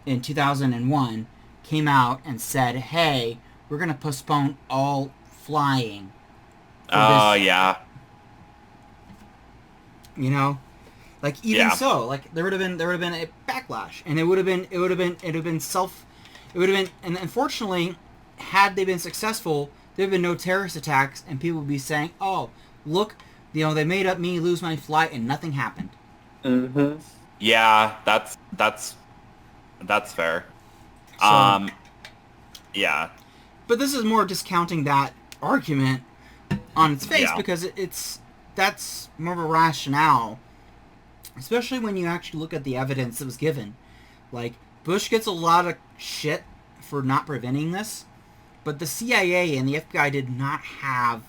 Speaker 3: in 2001 came out and said, hey, we're going to postpone all flying.
Speaker 1: Oh, yeah.
Speaker 3: So, there would have been a backlash, and and unfortunately, had they been successful, there would have been no terrorist attacks, and people would be saying, oh, look, they made up me lose my flight, and nothing happened.
Speaker 2: Mm-hmm.
Speaker 1: Yeah, that's fair.
Speaker 3: So,
Speaker 1: yeah.
Speaker 3: But this is more discounting that argument on its face because that's more of a rationale, especially when you actually look at the evidence that was given. Like, Bush gets a lot of shit for not preventing this, but the CIA and the FBI did not have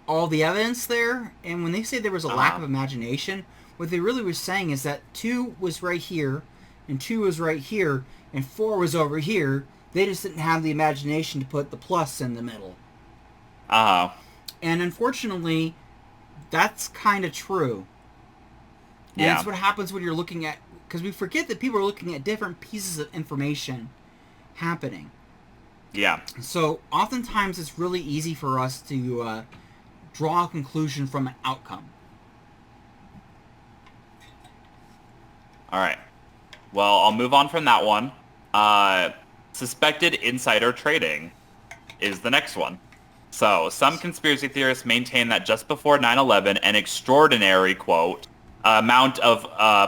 Speaker 3: all the evidence there. And when they say there was a lack of imagination, what they really were saying is that 2 was right here, and 2 was right here, and 4 was over here. They just didn't have the imagination to put the plus in the middle. And unfortunately, that's kind of true. And that's what happens when you're looking at... Because we forget that people are looking at different pieces of information happening.
Speaker 1: Yeah.
Speaker 3: So oftentimes it's really easy for us to draw a conclusion from an outcome.
Speaker 1: All right. Well, I'll move on from that one. Suspected insider trading is the next one. So, some conspiracy theorists maintain that just before 9/11, an extraordinary, quote, amount of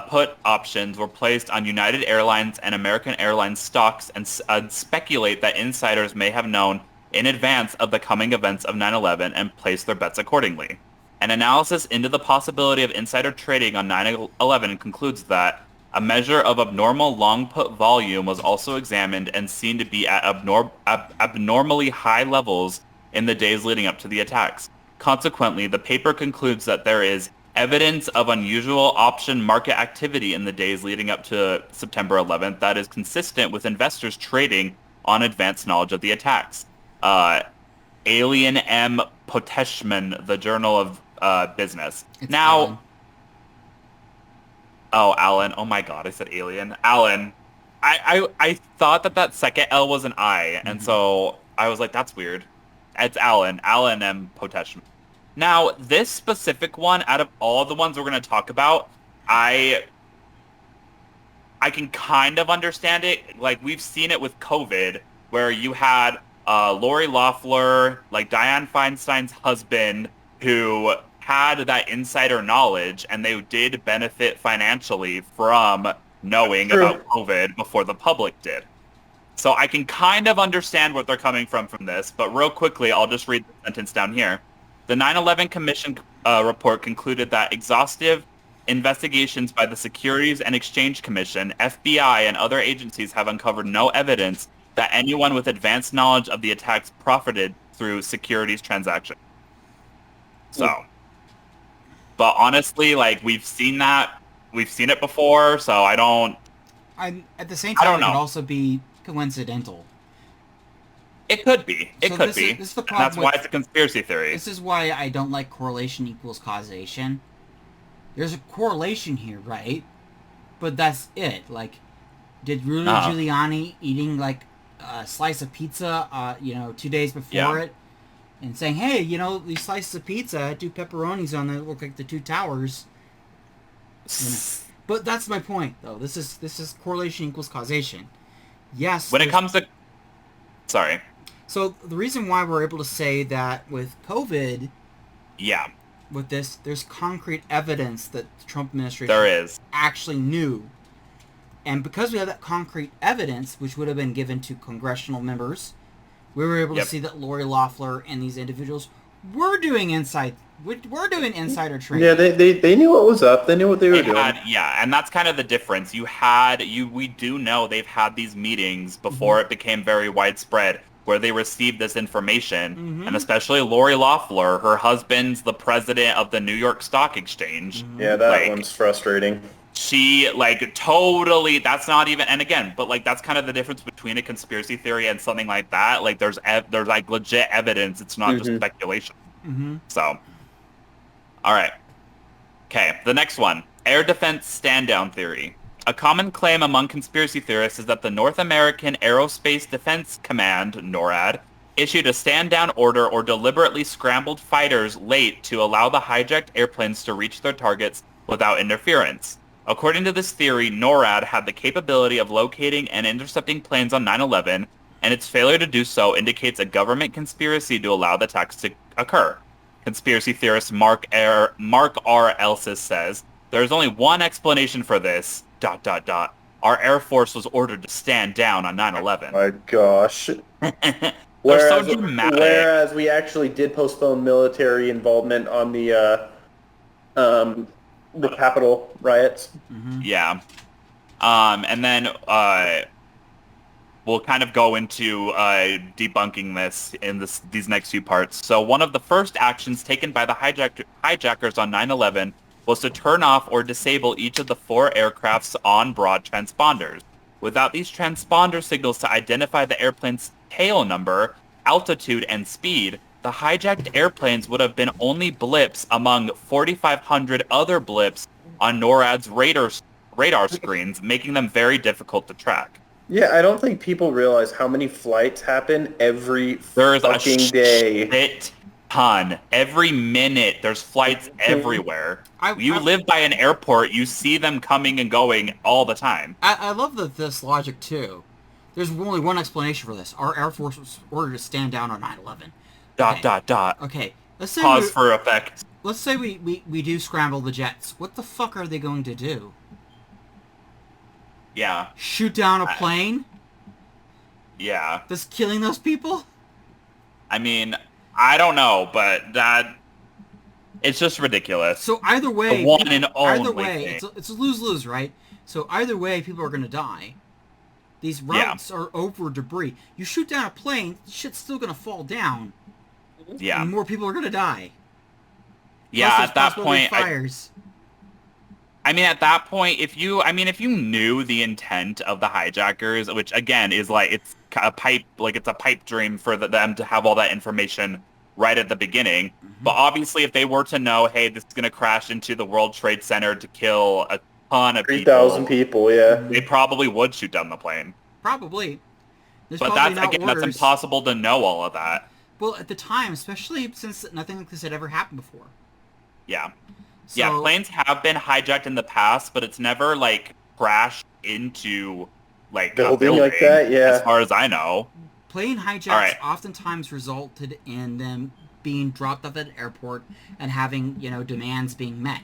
Speaker 1: put options were placed on United Airlines and American Airlines stocks and speculate that insiders may have known in advance of the coming events of 9/11 and placed their bets accordingly. An analysis into the possibility of insider trading on 9/11 concludes that a measure of abnormal long put volume was also examined and seen to be at abnormally high levels in the days leading up to the attacks. Consequently, the paper concludes that there is evidence of unusual option market activity in the days leading up to September 11th that is consistent with investors trading on advanced knowledge of the attacks. Alien M. Poteshman, the Journal of Business.
Speaker 3: It's
Speaker 1: now,
Speaker 3: Alan.
Speaker 1: Oh, Alan. Oh my god, I said alien. Alan. I thought that second L was an I, and so I was like, that's weird. It's Alan. Alan M. Poteshman. Now, this specific one, out of all the ones we're going to talk about, I can kind of understand it. Like, we've seen it with COVID, where you had Lori Loeffler, like Dianne Feinstein's husband, who had that insider knowledge, and they did benefit financially from knowing about COVID before the public did. So I can kind of understand what they're coming from this, but real quickly, I'll just read the sentence down here. The 9/11 Commission report concluded that exhaustive investigations by the Securities and Exchange Commission, FBI, and other agencies have uncovered no evidence that anyone with advanced knowledge of the attacks profited through securities transactions. So, but honestly, like, we've seen it before, so I don't...
Speaker 3: At the same
Speaker 1: I
Speaker 3: time,
Speaker 1: don't
Speaker 3: it could
Speaker 1: know.
Speaker 3: also be coincidental.
Speaker 1: It could be. It
Speaker 3: So
Speaker 1: could
Speaker 3: this
Speaker 1: be.
Speaker 3: is the
Speaker 1: And
Speaker 3: problem
Speaker 1: that's why
Speaker 3: with-
Speaker 1: it's a conspiracy theory.
Speaker 3: This is why I don't like correlation equals causation. There's a correlation here, right? But that's it. Like, did Rudy Giuliani eating, like, a slice of pizza, 2 days before it, and saying, hey, these slices of pizza had 2 pepperonis on them that look like the 2 towers. But that's my point, though. This is correlation equals causation. Yes.
Speaker 1: When it comes to... Sorry.
Speaker 3: So the reason why we're able to say that with COVID...
Speaker 1: Yeah.
Speaker 3: With this, there's concrete evidence that the Trump administration
Speaker 1: There is.
Speaker 3: actually knew. And because we have that concrete evidence, which would have been given to congressional members, we were able to see that Lori Loeffler and these individuals were doing insider trading.
Speaker 2: Yeah, they knew what was up. They knew what they were doing.
Speaker 1: And that's kind of the difference. We do know they've had these meetings before it became very widespread, where they received this information, and especially Lori Loeffler, her husband's the president of the New York Stock Exchange.
Speaker 2: Yeah, that one's frustrating.
Speaker 1: She, totally, that's not even, and again, but, that's kind of the difference between a conspiracy theory and something like that. There's legit evidence. It's not just speculation. So, all right. Okay, the next one, air defense stand-down theory. A common claim among conspiracy theorists is that the North American Aerospace Defense Command, NORAD, issued a stand-down order or deliberately scrambled fighters late to allow the hijacked airplanes to reach their targets without interference. According to this theory, NORAD had the capability of locating and intercepting planes on 9/11, and its failure to do so indicates a government conspiracy to allow the attacks to occur. Conspiracy theorist Mark R. Elsis says, there is only one explanation for this, ... Our Air Force was ordered to stand down on 9/11.
Speaker 2: My gosh.
Speaker 1: They're so
Speaker 2: Whereas,
Speaker 1: dramatic.
Speaker 2: whereas we actually did postpone military involvement on the Capitol riots.
Speaker 1: Yeah. And then we'll kind of go into debunking this in these next few parts. So one of the first actions taken by the hijackers on 9/11 was to turn off or disable each of the 4 aircraft's on-board transponders. Without these transponder signals to identify the airplane's tail number, altitude, and speed, the hijacked airplanes would have been only blips among 4,500 other blips on NORAD's radar screens, making them very difficult to track.
Speaker 2: Yeah, I don't think people realize how many flights happen every
Speaker 1: There's a
Speaker 2: fucking day.
Speaker 1: shit ton. Every minute, there's flights everywhere. You
Speaker 3: I
Speaker 1: live by an airport, you see them coming and going all the time.
Speaker 3: I love this logic too. There's only one explanation for this. Our Air Force was ordered to stand down on 9/11.
Speaker 1: Dot,
Speaker 3: Okay.
Speaker 1: dot, dot.
Speaker 3: Okay. Let's say
Speaker 1: Pause for effect.
Speaker 3: let's say we do scramble the jets. What the fuck are they going to do?
Speaker 1: Yeah.
Speaker 3: Shoot down a plane?
Speaker 1: Yeah.
Speaker 3: That's killing those people?
Speaker 1: I mean, I don't know, but it's just ridiculous.
Speaker 3: So either way,
Speaker 1: The one and
Speaker 3: either
Speaker 1: only
Speaker 3: way,
Speaker 1: thing.
Speaker 3: it's a lose-lose, right? So either way, people are going to die. These routes are over debris. You shoot down a plane, shit's still going to fall down.
Speaker 1: Yeah.
Speaker 3: And more people are going to die.
Speaker 1: Yeah,
Speaker 3: Plus,
Speaker 1: at
Speaker 3: there's
Speaker 1: that
Speaker 3: possibility of
Speaker 1: point,
Speaker 3: fires.
Speaker 1: I mean, at that point, if you knew the intent of the hijackers, which again is like it's a pipe dream for them to have all that information right at the beginning. But obviously, if they were to know, hey, this is going to crash into the World Trade Center to kill a ton of
Speaker 2: 3,000 people, yeah.
Speaker 1: they probably would shoot down the plane.
Speaker 3: Probably. There's
Speaker 1: But
Speaker 3: probably
Speaker 1: that's
Speaker 3: not orders.
Speaker 1: impossible to know all of that.
Speaker 3: Well, at the time, especially since nothing like this had ever happened before.
Speaker 1: Yeah.
Speaker 3: So,
Speaker 1: Yeah, planes have been hijacked in the past, but it's never like crashed into like a
Speaker 2: Building like
Speaker 1: building,
Speaker 2: that, yeah.
Speaker 1: as far as I know.
Speaker 3: plane hijacks
Speaker 1: All right.
Speaker 3: oftentimes resulted in them being dropped off at an airport and having, demands being met.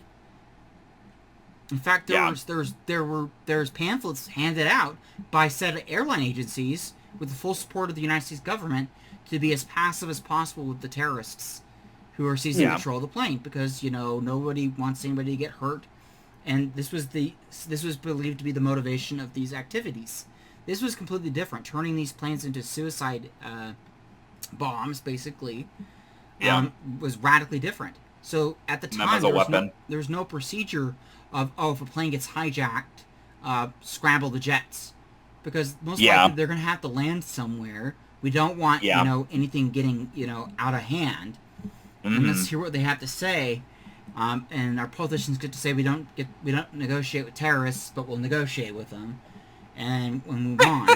Speaker 3: In fact, there's pamphlets handed out by said airline agencies with the full support of the United States government to be as passive as possible with the terrorists who are seizing control of the plane, because nobody wants anybody to get hurt, and this was believed to be the motivation of these activities. This was completely different, turning these planes into suicide bombs, basically. Was radically different. So at the time, there was no procedure of, if a plane gets hijacked, scramble the jets, because most likely they're going to have to land somewhere. We don't want anything getting out of hand. And let's hear what they have to say. And our politicians get to say we don't negotiate with terrorists, but we'll negotiate with them, and we'll move on.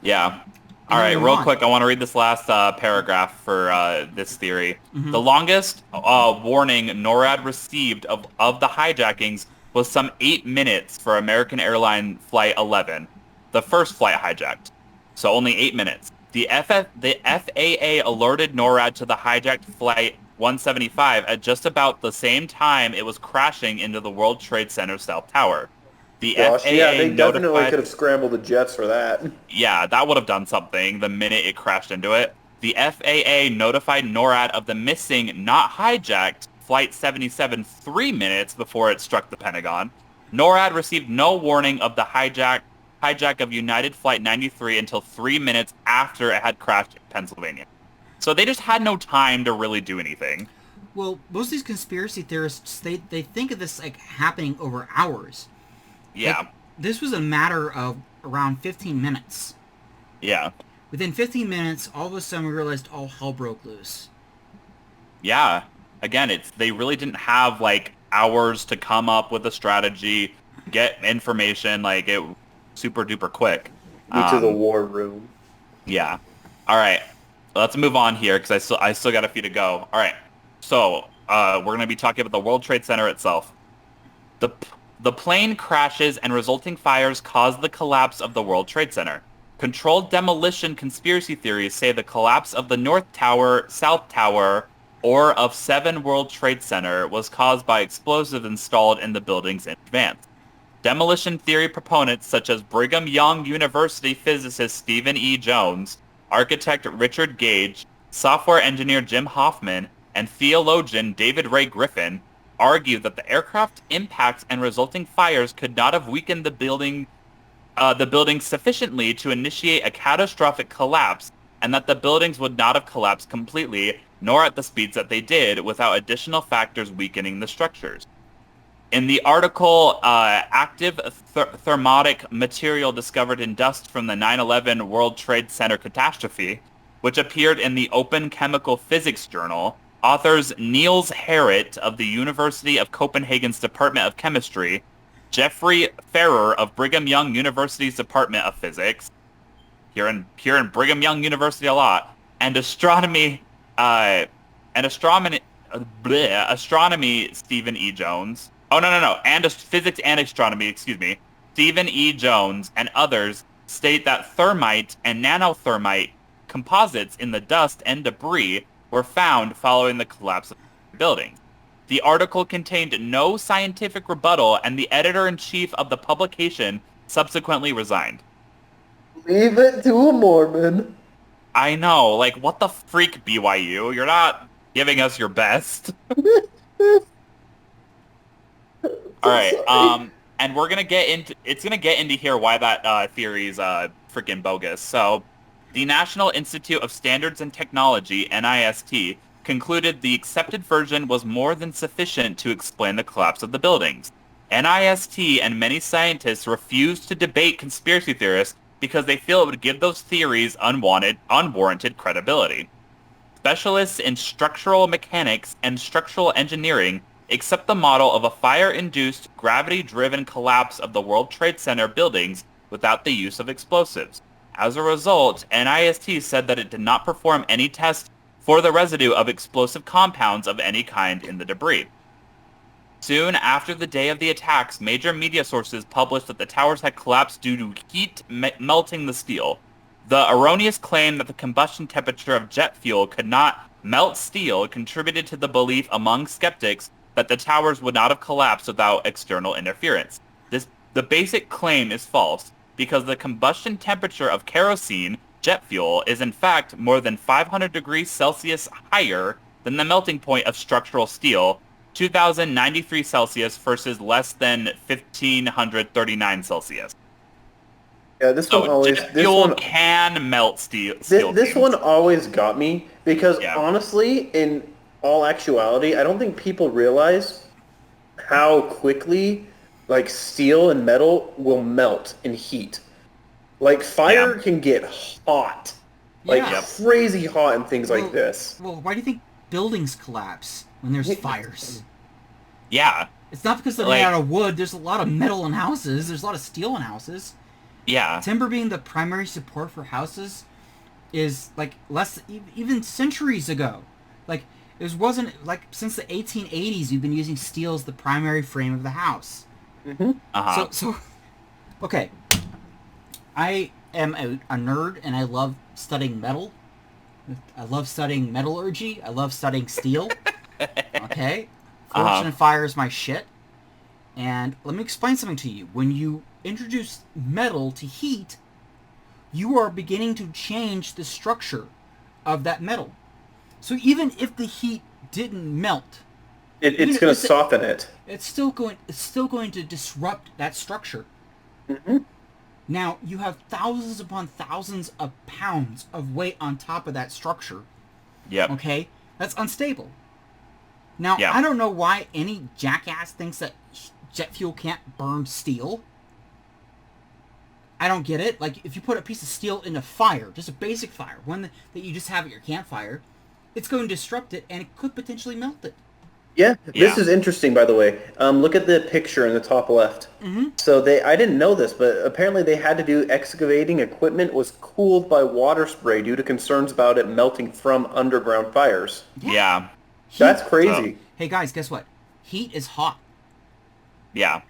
Speaker 1: Yeah. All right, real quick, I want to read this last paragraph for this theory. The longest warning NORAD received of the hijackings was some 8 minutes for American Airline Flight 11, the first flight hijacked. So only 8 minutes. The FAA alerted NORAD to the hijacked Flight 175 at just about the same time it was crashing into the World Trade Center South Tower. The FAA
Speaker 2: they definitely
Speaker 1: notified...
Speaker 2: could have scrambled the jets for that.
Speaker 1: Yeah, that would have done something the minute it crashed into it. The FAA notified NORAD of the missing, not hijacked, Flight 77 3 minutes before it struck the Pentagon. NORAD received no warning of the hijack of United Flight 93 until 3 minutes after it had crashed in Pennsylvania. So they just had no time to really do anything.
Speaker 3: Well, most of these conspiracy theorists, they think of this like happening over hours.
Speaker 1: Yeah.
Speaker 3: Like, this was a matter of around 15 minutes.
Speaker 1: Yeah.
Speaker 3: Within 15 minutes, all of a sudden we realized all hell broke loose.
Speaker 1: Yeah. Again, they really didn't have like hours to come up with a strategy, get information, like it super duper quick.
Speaker 2: To the war room.
Speaker 1: Yeah. All right. Let's move on here because I still got a few to go. All right. So we're going to be talking about the World Trade Center itself. The plane crashes and resulting fires caused the collapse of the World Trade Center. Controlled demolition conspiracy theories say the collapse of the North Tower, South Tower, or of 7 World Trade Center was caused by explosives installed in the buildings in advance. Demolition theory proponents such as Brigham Young University physicist Stephen E. Jones architect Richard Gage, software engineer Jim Hoffman, and theologian David Ray Griffin argued that the aircraft impacts and resulting fires could not have weakened the buildings sufficiently to initiate a catastrophic collapse, and that the buildings would not have collapsed completely, nor at the speeds that they did, without additional factors weakening the structures. In the article, active thermotic material discovered in dust from the 9/11 World Trade Center catastrophe, which appeared in the Open Chemical Physics Journal, authors Niels Harrit of the University of Copenhagen's Department of Chemistry, Jeffrey Ferrer of Brigham Young University's Department of Physics, here in Brigham Young University a lot, and astronomy Stephen E. Jones. Oh, no. And physics and astronomy, excuse me. Stephen E. Jones and others state that thermite and nanothermite composites in the dust and debris were found following the collapse of the buildings. The article contained no scientific rebuttal, and the editor-in-chief of the publication subsequently resigned.
Speaker 2: Leave it to a Mormon.
Speaker 1: I know, like, what the freak, BYU? You're not giving us your best. All right, and we're gonna get into here why that theory is freaking bogus. So, the National Institute of Standards and Technology (NIST) concluded the accepted version was more than sufficient to explain the collapse of the buildings. NIST and many scientists refused to debate conspiracy theorists because they feel it would give those theories unwarranted credibility. Specialists in structural mechanics and structural engineering accept the model of a fire-induced, gravity-driven collapse of the World Trade Center buildings without the use of explosives. As a result, NIST said that it did not perform any tests for the residue of explosive compounds of any kind in the debris. Soon after the day of the attacks, major media sources published that the towers had collapsed due to heat melting the steel. The erroneous claim that the combustion temperature of jet fuel could not melt steel contributed to the belief among skeptics that the towers would not have collapsed without external interference. The basic claim is false because the combustion temperature of kerosene, jet fuel, is in fact more than 500 degrees Celsius higher than the melting point of structural steel, 2,093 Celsius versus less than 1,539 Celsius.
Speaker 2: Yeah, this one
Speaker 1: can melt steel.
Speaker 2: This one always got me because honestly, in all actuality, I don't think people realize how quickly like steel and metal will melt in heat. Like fire can get hot, like crazy hot and things like this.
Speaker 3: Well, why do you think buildings collapse when there's fires?
Speaker 1: Yeah.
Speaker 3: It's not because they're made out of wood. There's a lot of metal in houses. There's a lot of steel in houses.
Speaker 1: Yeah.
Speaker 3: Timber being the primary support for houses is like even centuries ago. Like wasn't like since the 1880s you've been using steel as the primary frame of the house.
Speaker 2: Mm-hmm.
Speaker 1: Uh-huh.
Speaker 3: So okay. I am a nerd and I love studying metal. I love studying metallurgy. I love studying steel. Okay? Fortune and fire is my shit. And let me explain something to you. When you introduce metal to heat, you are beginning to change the structure of that metal. So even if the heat didn't melt,
Speaker 2: it's going to soften it.
Speaker 3: It's still going to disrupt that structure.
Speaker 2: Mm-hmm.
Speaker 3: Now, you have thousands upon thousands of pounds of weight on top of that structure.
Speaker 1: Yep.
Speaker 3: Okay? That's unstable. Now, I don't know why any jackass thinks that jet fuel can't burn steel. I don't get it. Like, if you put a piece of steel in a fire, just a basic fire, one that you just have at your campfire, it's going to disrupt it, and it could potentially melt it.
Speaker 2: Yeah, this is interesting, by the way. Look at the picture in the top left.
Speaker 3: Mm-hmm.
Speaker 2: So I didn't know this, but apparently they had to do excavating equipment was cooled by water spray due to concerns about it melting from underground fires.
Speaker 1: Yeah.
Speaker 2: That's crazy.
Speaker 3: Hey guys, guess what? Heat is hot.
Speaker 1: Yeah.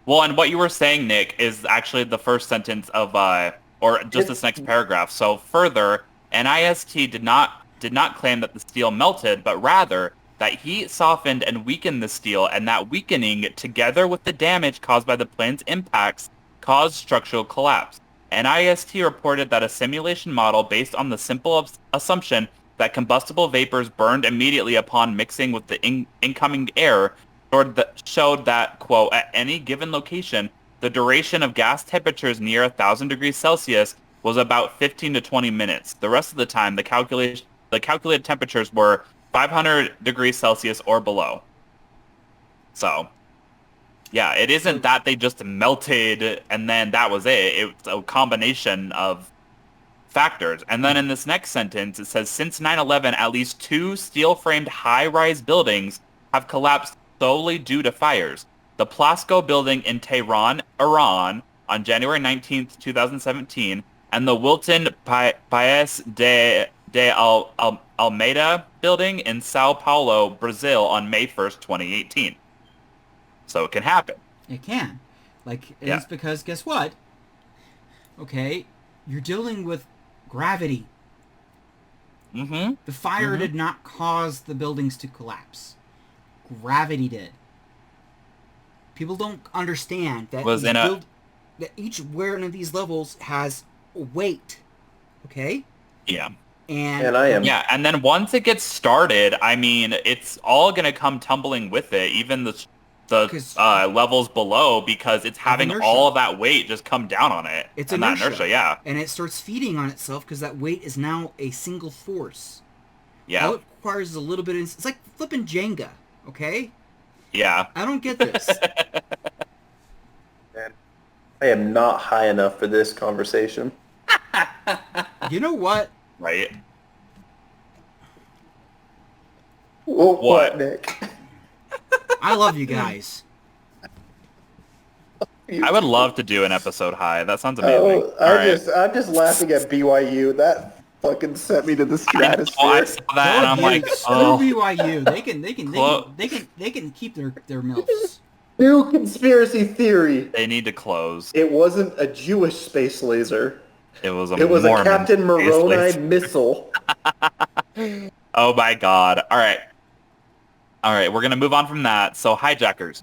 Speaker 1: Well, and what you were saying, Nick, is actually the first sentence of, or just this next paragraph. So further, NIST did not claim that the steel melted, but rather that heat softened and weakened the steel, and that weakening, together with the damage caused by the plane's impacts, caused structural collapse. NIST reported that a simulation model based on the simple assumption that combustible vapors burned immediately upon mixing with the incoming air showed that, quote, at any given location, the duration of gas temperatures near 1,000 degrees Celsius was about 15 to 20 minutes. The rest of the time, the calculated temperatures were 500 degrees Celsius or below. So, yeah, it isn't that they just melted and then that was it. It's a combination of factors. And then in this next sentence, it says, since 9/11, at least 2 steel-framed high-rise buildings have collapsed solely due to fires. The Plasco building in Tehran, Iran, on January 19th, 2017, and the Wilton Paes de Almeida building in Sao Paulo, Brazil, on May 1st, 2018. So it can happen.
Speaker 3: It can. Like,
Speaker 1: Yeah.
Speaker 3: it's because, guess what? Okay, you're dealing with gravity.
Speaker 1: Mm-hmm.
Speaker 3: The fire did not cause the buildings to collapse. Gravity did. People don't understand that that each one of these levels has weight. Okay?
Speaker 1: Yeah.
Speaker 2: And I am.
Speaker 1: Yeah, and then once it gets started, I mean, it's all gonna come tumbling with it, even the levels below, because it's having
Speaker 3: inertia.
Speaker 1: all of that weight just come down on it.
Speaker 3: It's
Speaker 1: and
Speaker 3: inertia.
Speaker 1: That inertia, yeah.
Speaker 3: And it starts feeding on itself because that weight is now a single force.
Speaker 1: Yeah.
Speaker 3: All it requires is a little bit of... It's like flipping Jenga, okay?
Speaker 1: Yeah.
Speaker 3: I don't get this.
Speaker 2: Man, I am not high enough for this conversation.
Speaker 3: You know what?
Speaker 1: Right.
Speaker 2: What, Nick?
Speaker 3: I love you guys.
Speaker 1: I would love to do an episode high. That sounds amazing.
Speaker 2: I'm just laughing at BYU. That fucking sent me to the stratosphere.
Speaker 1: I saw that and I'm like, oh.
Speaker 3: BYU. They can keep their milfs.
Speaker 2: New conspiracy theory.
Speaker 1: They need to close.
Speaker 2: It wasn't a Jewish space laser.
Speaker 1: It was a
Speaker 2: Captain Moroni missile.
Speaker 1: Oh my god. All right, we're going to move on from that. So, hijackers.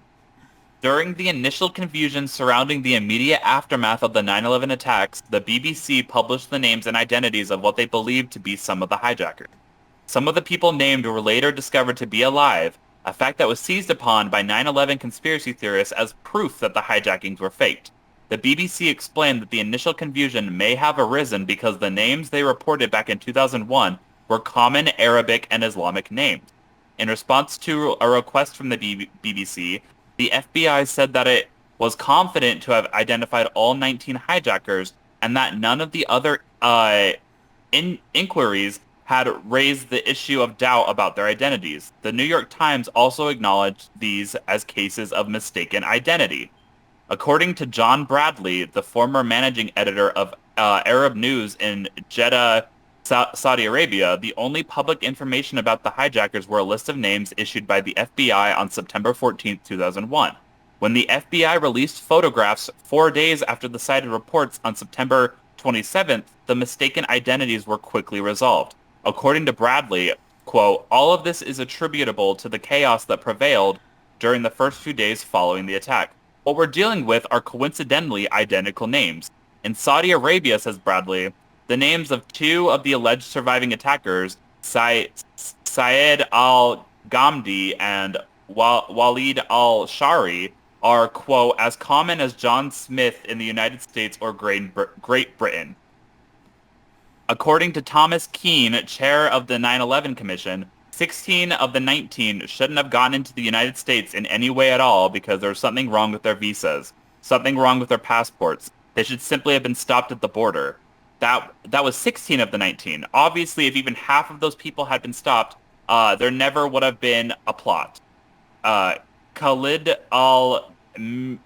Speaker 1: During the initial confusion surrounding the immediate aftermath of the 9/11 attacks, the BBC published the names and identities of what they believed to be some of the hijackers. Some of the people named were later discovered to be alive, a fact that was seized upon by 9/11 conspiracy theorists as proof that the hijackings were faked. The BBC explained that the initial confusion may have arisen because the names they reported back in 2001 were common Arabic and Islamic names. In response to a request from the BBC, the FBI said that it was confident to have identified all 19 hijackers and that none of the other inquiries had raised the issue of doubt about their identities. The New York Times also acknowledged these as cases of mistaken identity. According to John Bradley, the former managing editor of Arab News in Jeddah, Saudi Arabia, the only public information about the hijackers were a list of names issued by the FBI on September 14, 2001. When the FBI released photographs 4 days after the cited reports on September 27th, the mistaken identities were quickly resolved. According to Bradley, quote, all of this is attributable to the chaos that prevailed during the first few days following the attack. What we're dealing with are coincidentally identical names. In Saudi Arabia, says Bradley, the names of 2 of the alleged surviving attackers, Syed al-Ghamdi and Walid al-Shari, are, quote, as common as John Smith in the United States or Great Britain. According to Thomas Keane, chair of the 9/11 Commission, 16 of the 19 shouldn't have gone into the United States in any way at all because there was something wrong with their visas, something wrong with their passports. They should simply have been stopped at the border. That was 16 of the 19. Obviously, if even half of those people had been stopped, there never would have been a plot. Khalid al-Midhar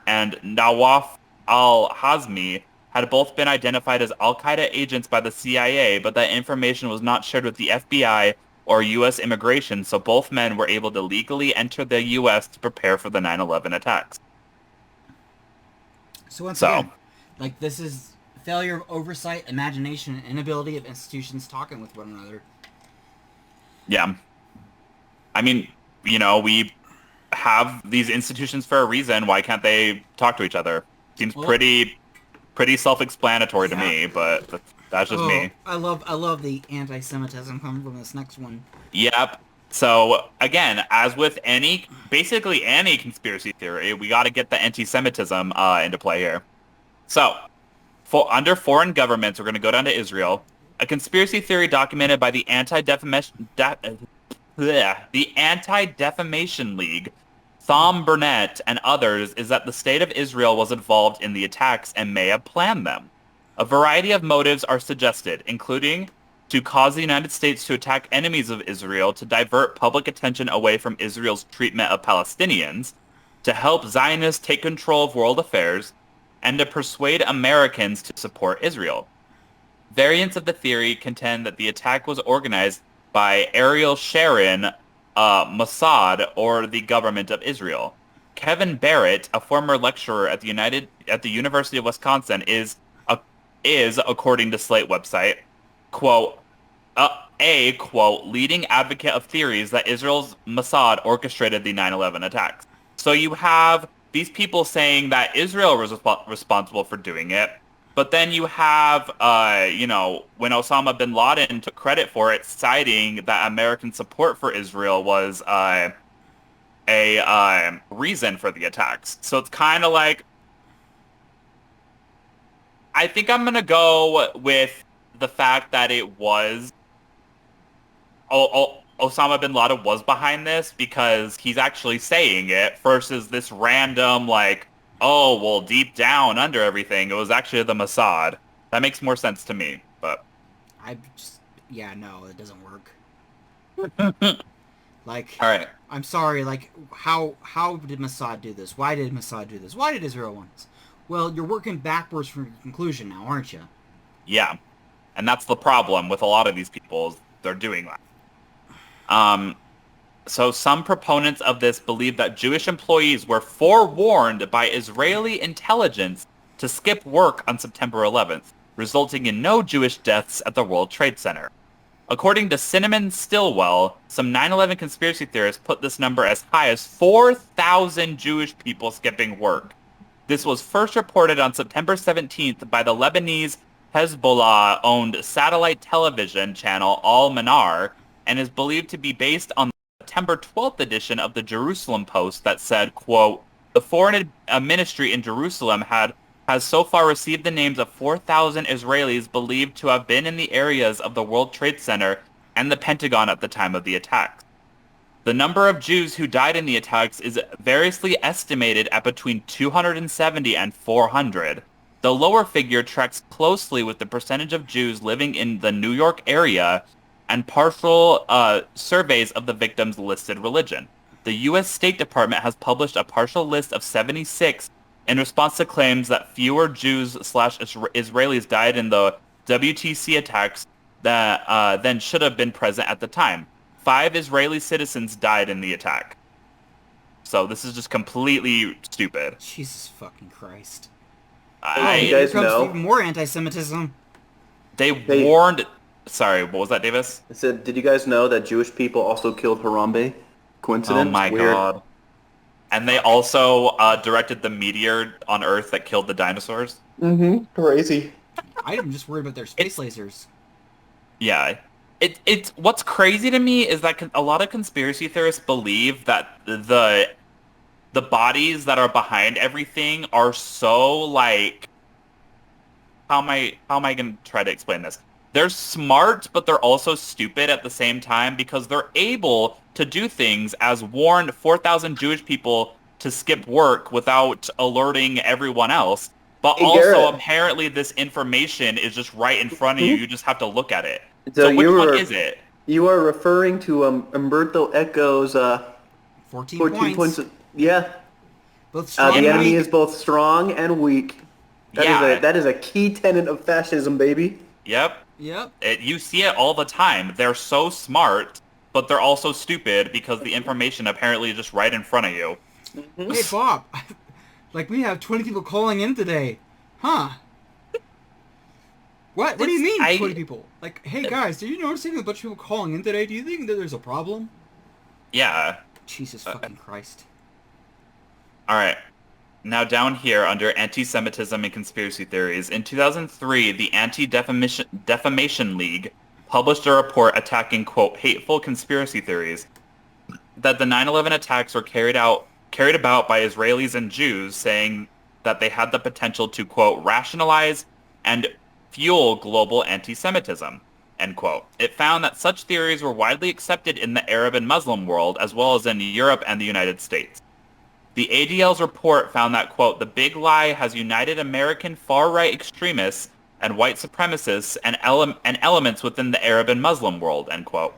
Speaker 1: and Nawaf al-Hazmi had both been identified as al-Qaeda agents by the CIA, but that information was not shared with the FBI or U.S. immigration, so both men were able to legally enter the U.S. to prepare for the 9/11 attacks.
Speaker 3: So once again, like, this is failure of oversight, imagination, and inability of institutions talking with one another.
Speaker 1: Yeah. I mean, you know, we have these institutions for a reason. Why can't they talk to each other? Seems pretty pretty self-explanatory to
Speaker 3: Yeah.
Speaker 1: me, but that's just me.
Speaker 3: I love the anti-Semitism coming from this next one.
Speaker 1: Yep. So again, as with basically any conspiracy theory, we got to get the anti-Semitism into play here. So, under foreign governments, we're going to go down to Israel. A conspiracy theory documented by the Anti-Defamation League, Thom Burnett, and others is that the state of Israel was involved in the attacks and may have planned them. A variety of motives are suggested, including to cause the United States to attack enemies of Israel, to divert public attention away from Israel's treatment of Palestinians, to help Zionists take control of world affairs, and to persuade Americans to support Israel. Variants of the theory contend that the attack was organized by Ariel Sharon, Mossad, or the government of Israel. Kevin Barrett, a former lecturer at the University of Wisconsin, is according to Slate website, quote, a quote leading advocate of theories that Israel's Mossad orchestrated the 9/11 attacks. So you have these people saying that Israel was responsible for doing it. But then you have, when Osama bin Laden took credit for it, citing that American support for Israel was a reason for the attacks. So it's kind of like, I think I'm going to go with the fact that it was, Osama bin Laden was behind this because he's actually saying it versus this random, like, oh, well, deep down under everything, it was actually the Mossad. That makes more sense to me, but...
Speaker 3: No, it doesn't work. Like,
Speaker 1: all right.
Speaker 3: I'm sorry, like, how did Mossad do this? Why did Mossad do this? Why did Israel want this? Well, you're working backwards from your conclusion now, aren't you?
Speaker 1: Yeah, and that's the problem with a lot of these people, is they're doing that. So some proponents of this believe that Jewish employees were forewarned by Israeli intelligence to skip work on September 11th, resulting in no Jewish deaths at the World Trade Center. According to Cinnamon Stillwell, some 9/11 conspiracy theorists put this number as high as 4,000 Jewish people skipping work. This was first reported on September 17th by the Lebanese Hezbollah-owned satellite television channel Al Manar, and is believed to be based on September 12th edition of the Jerusalem Post that said, quote, the foreign ministry in Jerusalem has so far received the names of 4,000 Israelis believed to have been in the areas of the World Trade Center and the Pentagon at the time of the attacks. The number of Jews who died in the attacks is variously estimated at between 270 and 400. The lower figure tracks closely with the percentage of Jews living in the New York area and partial surveys of the victims' listed religion. The U.S. State Department has published a partial list of 76 in response to claims that fewer Jews/Israelis died in the WTC attacks than should have been present at the time. 5 Israeli citizens died in the attack. So this is just completely stupid.
Speaker 3: Jesus fucking Christ.
Speaker 2: You guys
Speaker 3: here comes
Speaker 2: know?
Speaker 3: even more anti-Semitism.
Speaker 1: They warned... Sorry, what was that, Davis?
Speaker 2: I said, did you guys know that Jewish people also killed Harambe? Coincidence?
Speaker 1: Oh my
Speaker 2: Weird.
Speaker 1: god. And they also directed the meteor on Earth that killed the dinosaurs.
Speaker 2: Mm-hmm. Crazy.
Speaker 3: I'm just worried about their space lasers.
Speaker 1: Yeah. It's what's crazy to me is that a lot of conspiracy theorists believe that the bodies that are behind everything are so, like, how am I going to try to explain this? They're smart, but they're also stupid at the same time because they're able to do things as warned 4,000 Jewish people to skip work without alerting everyone else. But
Speaker 2: Hey,
Speaker 1: also,
Speaker 2: Garrett.
Speaker 1: apparently, this information is just right in front of you. You just have to look at it.
Speaker 2: So
Speaker 1: So which
Speaker 2: you
Speaker 1: one
Speaker 2: were-
Speaker 1: is it?
Speaker 2: You are referring to Umberto Eco's
Speaker 3: 14
Speaker 2: 14 points.
Speaker 3: Both
Speaker 2: The
Speaker 3: strong and
Speaker 2: enemy
Speaker 3: weak.
Speaker 2: is both strong and weak.
Speaker 1: Yeah.
Speaker 2: That is a key tenet of fascism, baby.
Speaker 1: Yep.
Speaker 3: Yep.
Speaker 1: You see it all the time. They're so smart, but they're also stupid because the information apparently is just right in front of you.
Speaker 3: Hey, Bob. Like, we have 20 people calling in today. Huh. What do you mean, 20 people? Like, hey, guys, did you notice a bunch of people calling in today? Do you think that there's a problem?
Speaker 1: Yeah.
Speaker 3: Jesus fucking Christ.
Speaker 1: All right. Now down here under anti-Semitism and conspiracy theories, in 2003, the Anti-Defamation League published a report attacking, quote, hateful conspiracy theories that the 9/11 attacks were carried about by Israelis and Jews, saying that they had the potential to, quote, rationalize and fuel global anti-Semitism, end quote. It found that such theories were widely accepted in the Arab and Muslim world, as well as in Europe and the United States. The ADL's report found that, quote, the big lie has united American far-right extremists and white supremacists and elements within the Arab and Muslim world, end quote.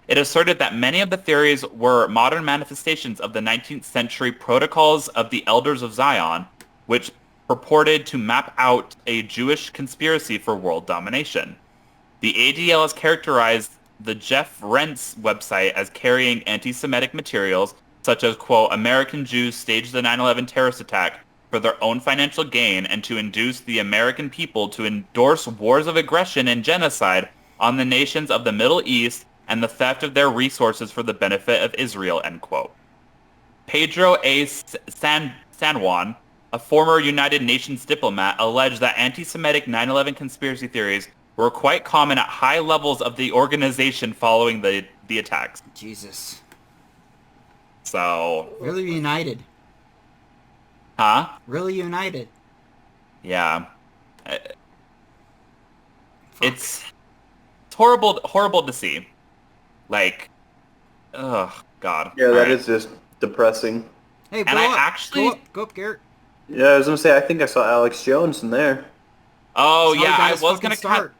Speaker 1: It asserted that many of the theories were modern manifestations of the 19th century protocols of the Elders of Zion, which purported to map out a Jewish conspiracy for world domination. The ADL has characterized the Jeff Rense website as carrying anti-Semitic materials such as, quote, American Jews staged the 9/11 terrorist attack for their own financial gain and to induce the American people to endorse wars of aggression and genocide on the nations of the Middle East and the theft of their resources for the benefit of Israel, end quote. Pedro A. San Juan, a former United Nations diplomat, alleged that anti-Semitic 9/11 conspiracy theories were quite common at high levels of the organization following the attacks.
Speaker 3: Jesus.
Speaker 1: So...
Speaker 3: Really united.
Speaker 1: Huh?
Speaker 3: Really united.
Speaker 1: Yeah. It's horrible to see. Like, oh, God.
Speaker 2: Yeah,
Speaker 1: All
Speaker 2: that
Speaker 1: right.
Speaker 2: is just depressing.
Speaker 3: Hey,
Speaker 1: And I actually...
Speaker 3: Go up, Garrett.
Speaker 2: Yeah, I was gonna say, I think I saw Alex Jones in there.
Speaker 1: Oh,
Speaker 3: That's how
Speaker 1: yeah,
Speaker 3: he got
Speaker 1: I
Speaker 3: his
Speaker 1: was
Speaker 3: fucking
Speaker 1: going to
Speaker 3: start.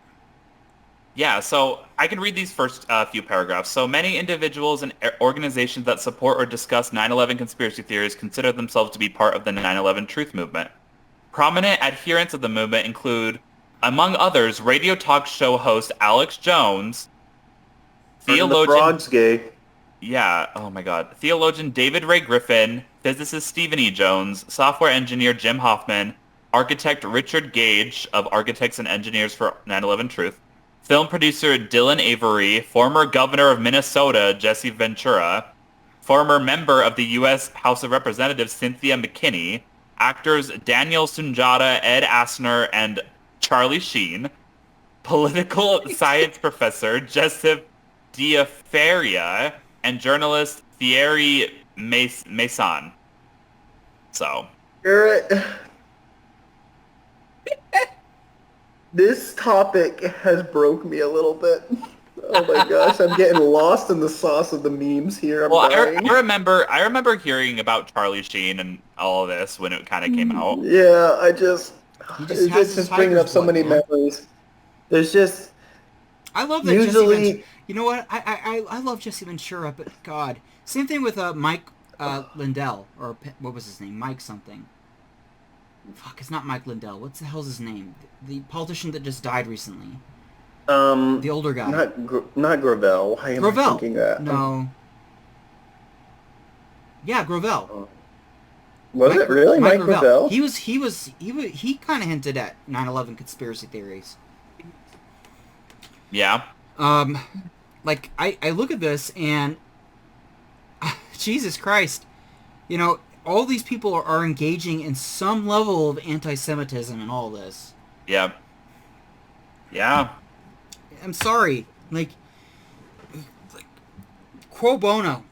Speaker 1: Yeah, so I can read these first few paragraphs. So many individuals and organizations that support or discuss 9/11 conspiracy theories consider themselves to be part of the 9/11 truth movement. Prominent adherents of the movement include, among others, radio talk show host Alex Jones,
Speaker 2: The
Speaker 1: theologian...
Speaker 2: frog's gay.
Speaker 1: Yeah, oh my God. Theologian David Ray Griffin, physicist Stephen E. Jones, software engineer Jim Hoffman, architect Richard Gage of Architects and Engineers for 9/11 Truth, film producer Dylan Avery, former governor of Minnesota Jesse Ventura, former member of the U.S. House of Representatives Cynthia McKinney, actors Daniel Sunjata, Ed Asner, and Charlie Sheen, political science professor Joseph Diafaria, and journalist Thierry Mason. So,
Speaker 2: Garrett, this topic has broke me a little bit. Oh my gosh, I'm getting lost in the sauce of the memes here. I'm
Speaker 1: well,
Speaker 2: dying.
Speaker 1: I remember hearing about Charlie Sheen and all of this when it kind of came out.
Speaker 2: Yeah,
Speaker 3: He just
Speaker 2: it's
Speaker 3: has his
Speaker 2: just bringing up
Speaker 3: tiger's
Speaker 2: so
Speaker 3: blood,
Speaker 2: many
Speaker 3: man.
Speaker 2: memories. There's just
Speaker 3: I love that Jesse Ventura. You know what? I love Jesse Ventura, but God. Same thing with Mike Lindell, or what was his name? Mike something. Fuck, it's not Mike Lindell. What's the hell's his name? The politician that just died recently. The older guy.
Speaker 2: not Gravel. Why am I thinking that?
Speaker 3: No. Yeah, Gravel.
Speaker 2: Was it really Mike Gravel?
Speaker 3: He kind of hinted at 9/11 conspiracy theories.
Speaker 1: Yeah.
Speaker 3: Like I look at this and Jesus Christ, you know, all these people are engaging in some level of anti-Semitism and all this.
Speaker 1: Yeah. Yeah.
Speaker 3: I'm sorry, like quo bono.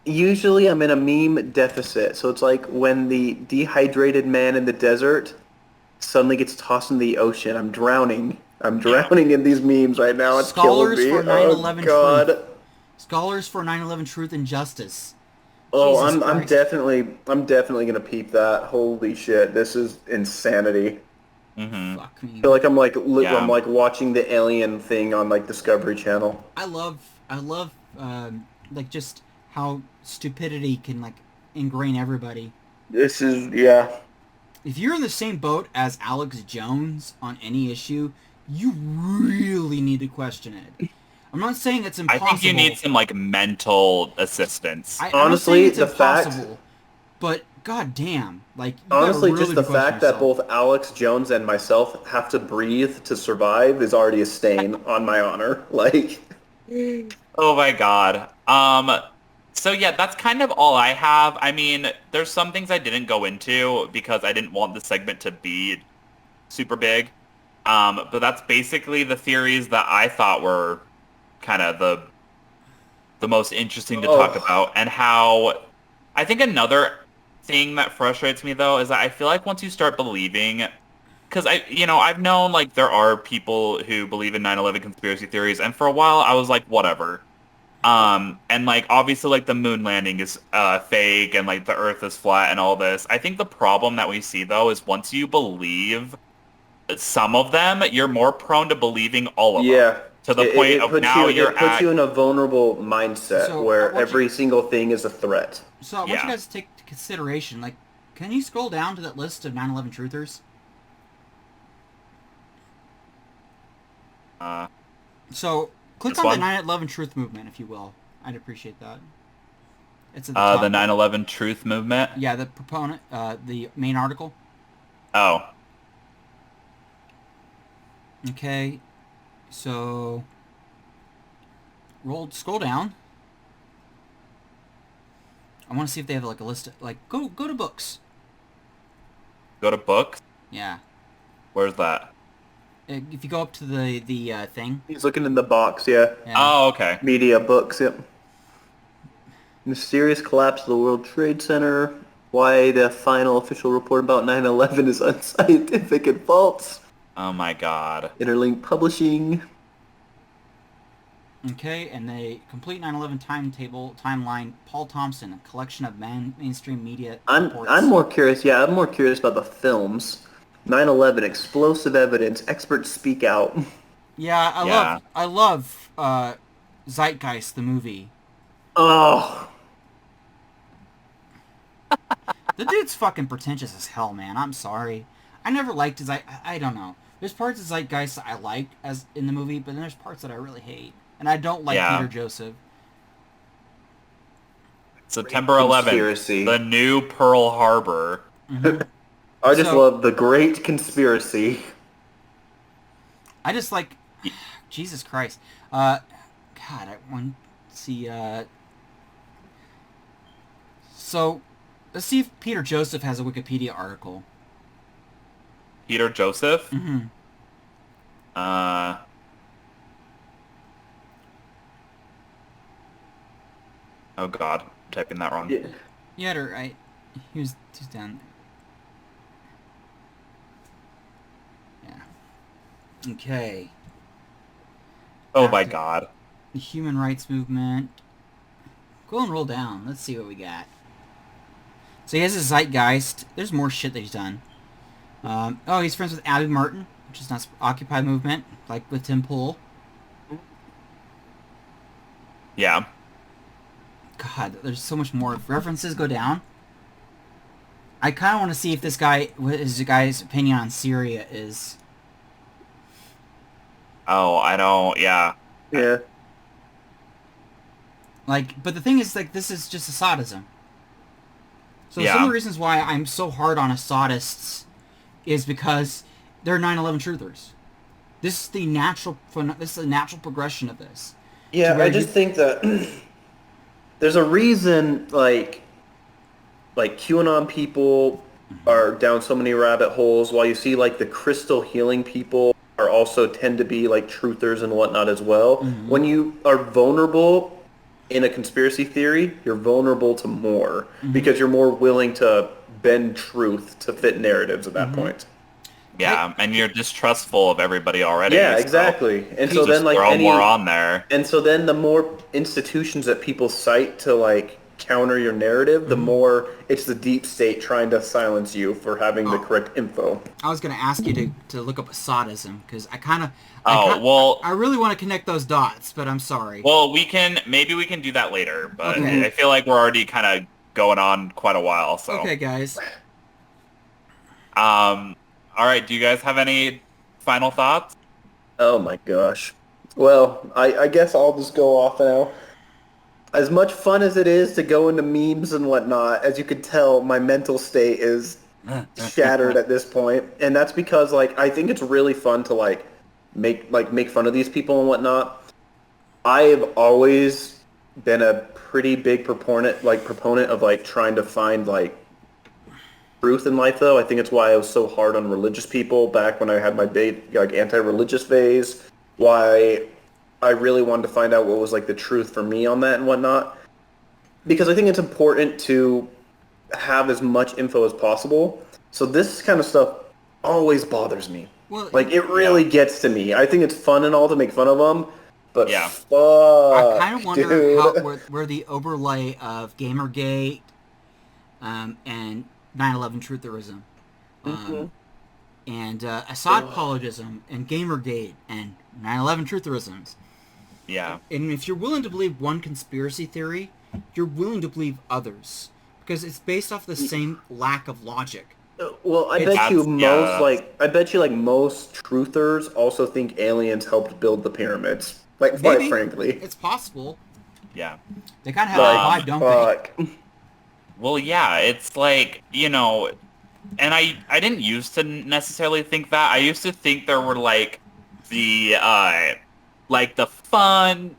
Speaker 2: Usually I'm in a meme deficit, so it's like when the dehydrated man in the desert suddenly gets tossed in the ocean. I'm drowning. I'm drowning in these memes right now. It's killing
Speaker 3: Scholars
Speaker 2: me.
Speaker 3: for 9/11
Speaker 2: Oh God.
Speaker 3: truth. Scholars for 9/11 truth and justice.
Speaker 2: Oh,
Speaker 3: Jesus
Speaker 2: I'm
Speaker 3: Christ.
Speaker 2: definitely gonna peep that. Holy shit, this is insanity.
Speaker 1: Mm-hmm.
Speaker 3: Fuck me.
Speaker 2: I feel like I'm
Speaker 1: Yeah.
Speaker 2: I'm like watching the alien thing on like Discovery Channel.
Speaker 3: I love like just how stupidity can like ingrain everybody.
Speaker 2: This is yeah.
Speaker 3: If you're in the same boat as Alex Jones on any issue, you really need to question it. I'm not saying it's
Speaker 1: I
Speaker 3: impossible.
Speaker 1: think you need some like mental assistance.
Speaker 3: I'm not
Speaker 2: Honestly,
Speaker 3: saying it's
Speaker 2: the fact-
Speaker 3: impossible, but god damn, like you gotta
Speaker 2: Honestly,
Speaker 3: really
Speaker 2: just the
Speaker 3: question
Speaker 2: fact that
Speaker 3: yourself.
Speaker 2: both Alex Jones and myself have to breathe to survive is already a stain on my honor. Like,
Speaker 1: Oh my God. So yeah, that's kind of all I have. I mean, there's some things I didn't go into because I didn't want the segment to be super big. But that's basically the theories that I thought were kind of the most interesting to talk
Speaker 2: Oh,
Speaker 1: about, and how I think another thing that frustrates me though is that I feel like once you start believing, because I've known like there are people who believe in 9/11 conspiracy theories, and for a while I was like, whatever. And like obviously like the moon landing is fake and like the earth is flat and all this. I think the problem that we see though is once you believe some of them, you're more prone to believing all of them.
Speaker 2: yeah.
Speaker 1: To the
Speaker 2: It,
Speaker 1: point
Speaker 2: it
Speaker 1: of
Speaker 2: puts
Speaker 1: now
Speaker 2: you
Speaker 1: you're
Speaker 2: it puts you
Speaker 1: at
Speaker 2: in a vulnerable mindset
Speaker 3: So I
Speaker 2: where
Speaker 3: want you.
Speaker 2: every single thing is a threat.
Speaker 3: So I want you
Speaker 1: yeah.
Speaker 3: guys to take into consideration. Like, can you scroll down to that list of 9/11 truthers?
Speaker 1: Uh,
Speaker 3: So click
Speaker 1: this
Speaker 3: on the
Speaker 1: one?
Speaker 3: 9/11 truth movement, if you will. I'd appreciate that. It's at the top.
Speaker 1: The 9/11 truth movement.
Speaker 3: Yeah, the proponent, the main article.
Speaker 1: Oh,
Speaker 3: Okay, so scroll down. I want to see if they have like a list. Like, go to books.
Speaker 1: go to books.
Speaker 3: Yeah.
Speaker 1: Where's that?
Speaker 3: If you go up to the thing.
Speaker 2: He's looking in the box, yeah.
Speaker 3: Yeah.
Speaker 1: Oh, okay.
Speaker 2: Media books, yep. Mysterious collapse of the World Trade Center. Why the final official report about 9/11 is unscientific and false.
Speaker 1: Oh my God.
Speaker 2: Interlink Publishing.
Speaker 3: Okay, and the complete 9/11 timeline. Paul Thompson, a collection of mainstream media reports.
Speaker 2: I'm more curious. Yeah, I'm more curious about the films. 9/11 explosive evidence. Experts speak out.
Speaker 3: Yeah,
Speaker 1: Yeah.
Speaker 3: I love Zeitgeist, the movie.
Speaker 2: Oh,
Speaker 3: The dude's fucking pretentious as hell, man. I'm sorry. I never liked his. I don't know. There's parts of Zeitgeist that I like as in the movie, but then there's parts that I really hate, and I don't like
Speaker 1: Yeah.
Speaker 3: Peter Joseph.
Speaker 1: September 11th,
Speaker 2: conspiracy.
Speaker 1: the new Pearl Harbor.
Speaker 2: I just
Speaker 3: So-
Speaker 2: love the great conspiracy.
Speaker 3: I just like Jesus Christ. God, I want to see. So, let's see if Peter Joseph has a Wikipedia article.
Speaker 1: Peter Joseph.
Speaker 3: Mm-hmm.
Speaker 1: Uh, oh God, I'm typing that wrong.
Speaker 2: Yeah.
Speaker 3: Yeah, right. He's down. Yeah. Okay.
Speaker 1: Oh my God.
Speaker 3: The human rights movement. Go and roll down. Let's see what we got. So he has a Zeitgeist. There's more shit that he's done. Oh, he's friends with Abby Martin, which is not Occupy movement, like with Tim Pool.
Speaker 1: Yeah.
Speaker 3: God, there's so much more. If references go down. I kind of want to see if what his guy's opinion on Syria is.
Speaker 1: Oh, I don't. Yeah.
Speaker 2: Yeah.
Speaker 3: Like, but the thing is, like, this is just Assadism. So
Speaker 1: Yeah.
Speaker 3: some of the reasons why I'm so hard on Assadists is because they're 9/11 truthers. This is the natural progression of this.
Speaker 2: Yeah,
Speaker 3: To where
Speaker 2: I just think that there's a reason, like QAnon people are down so many rabbit holes, while you see like the crystal healing people are also tend to be like truthers and whatnot as well.
Speaker 3: Mm-hmm.
Speaker 2: When you are vulnerable in a conspiracy theory, you're vulnerable to more because you're more willing to bend truth to fit narratives at that point.
Speaker 1: Yeah, and you're distrustful of everybody already.
Speaker 2: Yeah,
Speaker 1: so
Speaker 2: exactly. And so
Speaker 1: just
Speaker 2: then like
Speaker 1: throw
Speaker 2: any
Speaker 1: more on there.
Speaker 2: And so then the more institutions that people cite to like counter your narrative, the more it's the deep state trying to silence you for having the correct info.
Speaker 3: I was going to ask you to look up Assadism because I really want to connect those dots, but I'm sorry.
Speaker 1: Well, maybe we can do that later, but
Speaker 3: Okay.
Speaker 1: I feel like we're already kind of going on quite a while. So,
Speaker 3: Okay, guys.
Speaker 1: all right. Do you guys have any final thoughts?
Speaker 2: Oh my gosh. Well, I guess I'll just go off now. As much fun as it is to go into memes and whatnot, as you could tell, my mental state is shattered at this point, and that's because like I think it's really fun to make fun of these people and whatnot. I have always been a pretty big proponent of like trying to find like truth in life, though. I think it's why I was so hard on religious people back when I had my big like anti-religious phase. Why I really wanted to find out what was like the truth for me on that and whatnot. Because I think it's important to have as much info as possible. So this kind of stuff always bothers me.
Speaker 3: Well,
Speaker 2: Like it really gets to me. I think it's fun and all to make fun of them, but
Speaker 1: Yeah.
Speaker 3: I kind of
Speaker 2: fuck,
Speaker 3: wonder
Speaker 2: dude.
Speaker 3: where the overlay of Gamergate and 9/11 trutherism, um, and Assad apologism and Gamergate and 9/11 trutherisms.
Speaker 1: Yeah.
Speaker 3: And if you're willing to believe one conspiracy theory, you're willing to believe others because it's based off the same lack of logic.
Speaker 2: Well, I
Speaker 3: It's-
Speaker 2: bet you
Speaker 1: That's-
Speaker 2: like most truthers also think aliens helped build the pyramids. Like, quite
Speaker 3: Maybe
Speaker 2: frankly.
Speaker 3: it's possible.
Speaker 1: Yeah.
Speaker 3: They kind of have that
Speaker 2: Like,
Speaker 3: vibe, don't they?
Speaker 2: fuck.
Speaker 1: Well, yeah, it's like, and I didn't used to necessarily think that. I used to think there were the fun,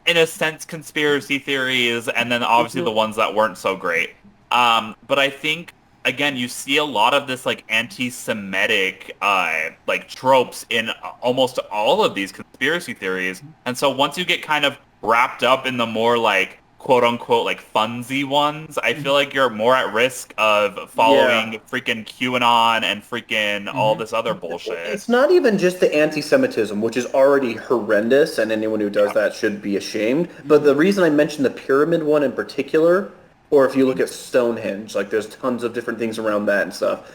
Speaker 1: in a sense, conspiracy theories, and then obviously the ones that weren't so great. But I think, again, you see a lot of this like anti-Semitic like tropes in almost all of these conspiracy theories. And so once you get kind of wrapped up in the more like quote unquote like funsy ones, I feel like you're more at risk of following freaking QAnon and freaking all this other bullshit.
Speaker 2: It's not even just the anti-Semitism, which is already horrendous, and anyone who does that should be ashamed. But the reason I mentioned the pyramid one in particular, or if you look at Stonehenge, like there's tons of different things around that and stuff.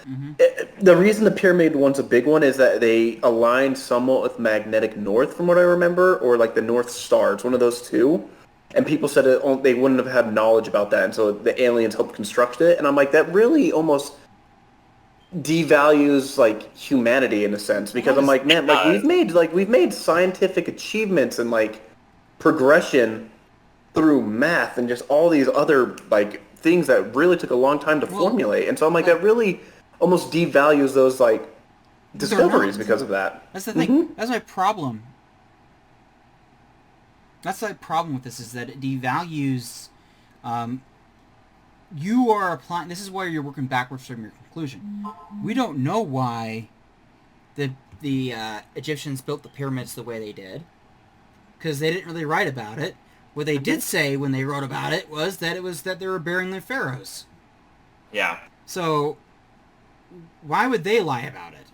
Speaker 2: The reason the pyramid one's a big one is that they align somewhat with magnetic north, from what I remember, or like the North Star. It's one of those two. And people said they wouldn't have had knowledge about that, and so the aliens helped construct it. And I'm like, that really almost devalues like humanity in a sense, because I'm like, man, like we've made scientific achievements and like progression through math and just all these other like things that really took a long time to formulate. And so I'm like, that really almost devalues those like discoveries because of that.
Speaker 3: That's the thing. That's my problem. That's my problem with this, is that it devalues. You are applying. This is where you're working backwards from your conclusion. We don't know why the Egyptians built the pyramids the way they did, because they didn't really write about it. What they did say when they wrote about it was that they were burying their pharaohs.
Speaker 1: Yeah.
Speaker 3: So why would they lie about it?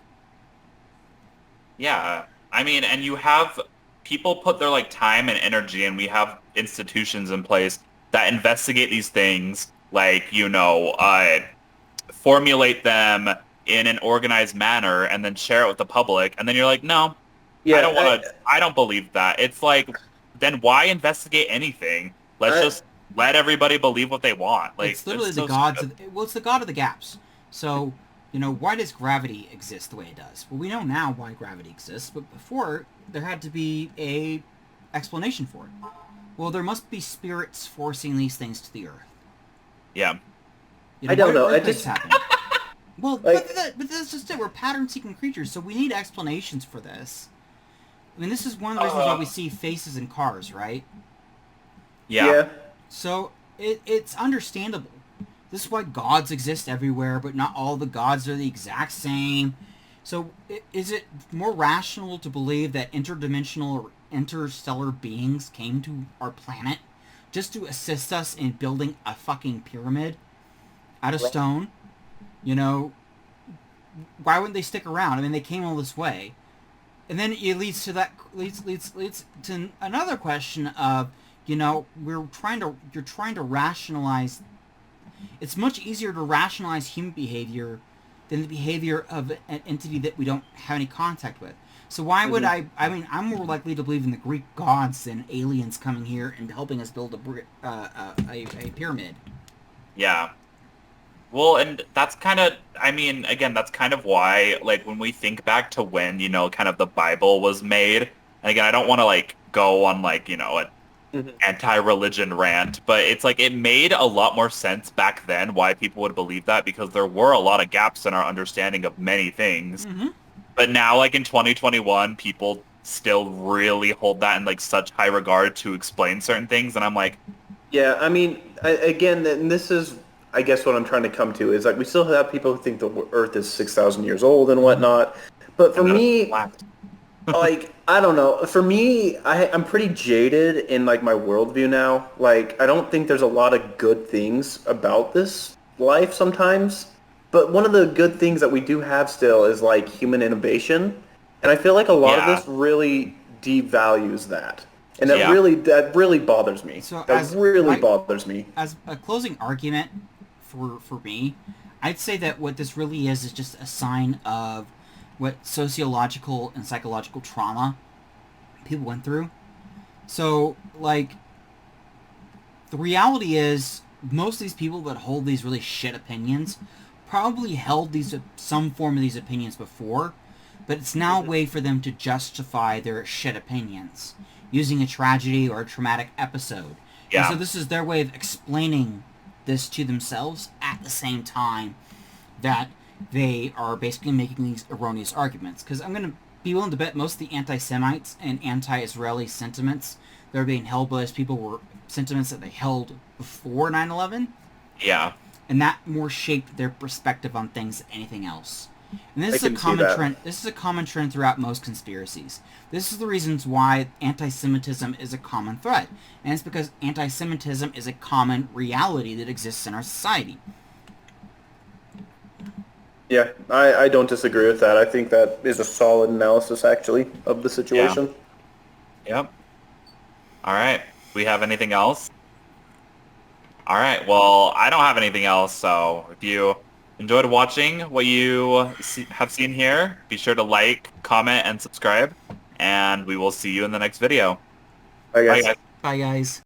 Speaker 1: Yeah. I mean, and you have people put their like time and energy, and we have institutions in place that investigate these things, like, formulate them in an organized manner and then share it with the public. And then you're like, no, I don't believe that. It's like, then why investigate anything? Let's just let everybody believe what they want. Like,
Speaker 3: it's literally the gods. It's the god of the gaps. So, why does gravity exist the way it does? Well, we know now why gravity exists, but before there had to be a explanation for it. Well, there must be spirits forcing these things to the earth.
Speaker 1: Yeah.
Speaker 2: I don't know.
Speaker 3: It just happened. Well, but that's just it. We're pattern-seeking creatures, so we need explanations for this. I mean, this is one of the reasons why we see faces in cars, right?
Speaker 1: Yeah.
Speaker 3: So it's understandable. This is why gods exist everywhere, but not all the gods are the exact same. So is it more rational to believe that interdimensional or interstellar beings came to our planet just to assist us in building a fucking pyramid out of stone? Why wouldn't they stick around? I mean, they came all this way. And then it leads to another question of, you're trying to rationalize. It's much easier to rationalize human behavior than the behavior of an entity that we don't have any contact with. So why would I'm more likely to believe in the Greek gods than aliens coming here and helping us build a pyramid.
Speaker 1: Yeah. Well, and that's kind of, again, that's kind of why, like, when we think back to when, kind of the Bible was made, and again, I don't want to, like, go on, like, an anti-religion rant, but it's like, it made a lot more sense back then why people would believe that, because there were a lot of gaps in our understanding of many things. But now, like, in 2021, people still really hold that in like such high regard to explain certain things, and I'm like,
Speaker 2: Yeah, I mean, again, and this is, I guess, what I'm trying to come to is like we still have people who think the Earth is 6,000 years old and whatnot. But for
Speaker 1: and that it's
Speaker 2: me,
Speaker 1: flat.
Speaker 2: like, I don't know. For me, I'm pretty jaded in like my worldview now. Like, I don't think there's a lot of good things about this life sometimes. But one of the good things that we do have still is like human innovation. And I feel like a lot of
Speaker 1: Yeah,
Speaker 2: this really devalues that. And
Speaker 1: yeah,
Speaker 2: that really bothers me.
Speaker 3: So
Speaker 2: That really bothers me.
Speaker 3: as a closing argument for me, I'd say that what this really is just a sign of what sociological and psychological trauma people went through. So, like, the reality is, most of these people that hold these really shit opinions probably held these some form of these opinions before, but it's now a way for them to justify their shit opinions using a tragedy or a traumatic episode. And so
Speaker 1: yeah.
Speaker 3: this is their way of explaining this to themselves at the same time that they are basically making these erroneous arguments. Because I'm going to be willing to bet most of the anti-Semites and anti-Israeli sentiments that are being held by those people were sentiments that they held before 9/11,
Speaker 1: Yeah.
Speaker 3: and that more shaped their perspective on things than anything else. And this
Speaker 2: I
Speaker 3: is a
Speaker 2: can see
Speaker 3: common
Speaker 2: that.
Speaker 3: trend. This is a common trend throughout most conspiracies. This is the reasons why anti-Semitism is a common thread, and it's because anti-Semitism is a common reality that exists in our society.
Speaker 2: Yeah, I don't disagree with that. I think that is a solid analysis, actually, of the
Speaker 1: Yeah.
Speaker 2: situation.
Speaker 1: Yep. All right. We have anything else? All right. Well, I don't have anything else. So if you enjoyed watching what you have seen here, be sure to like, comment, and subscribe. And we will see you in the next video.
Speaker 2: I
Speaker 1: Bye,
Speaker 2: guess.
Speaker 1: guys.
Speaker 3: Bye, guys.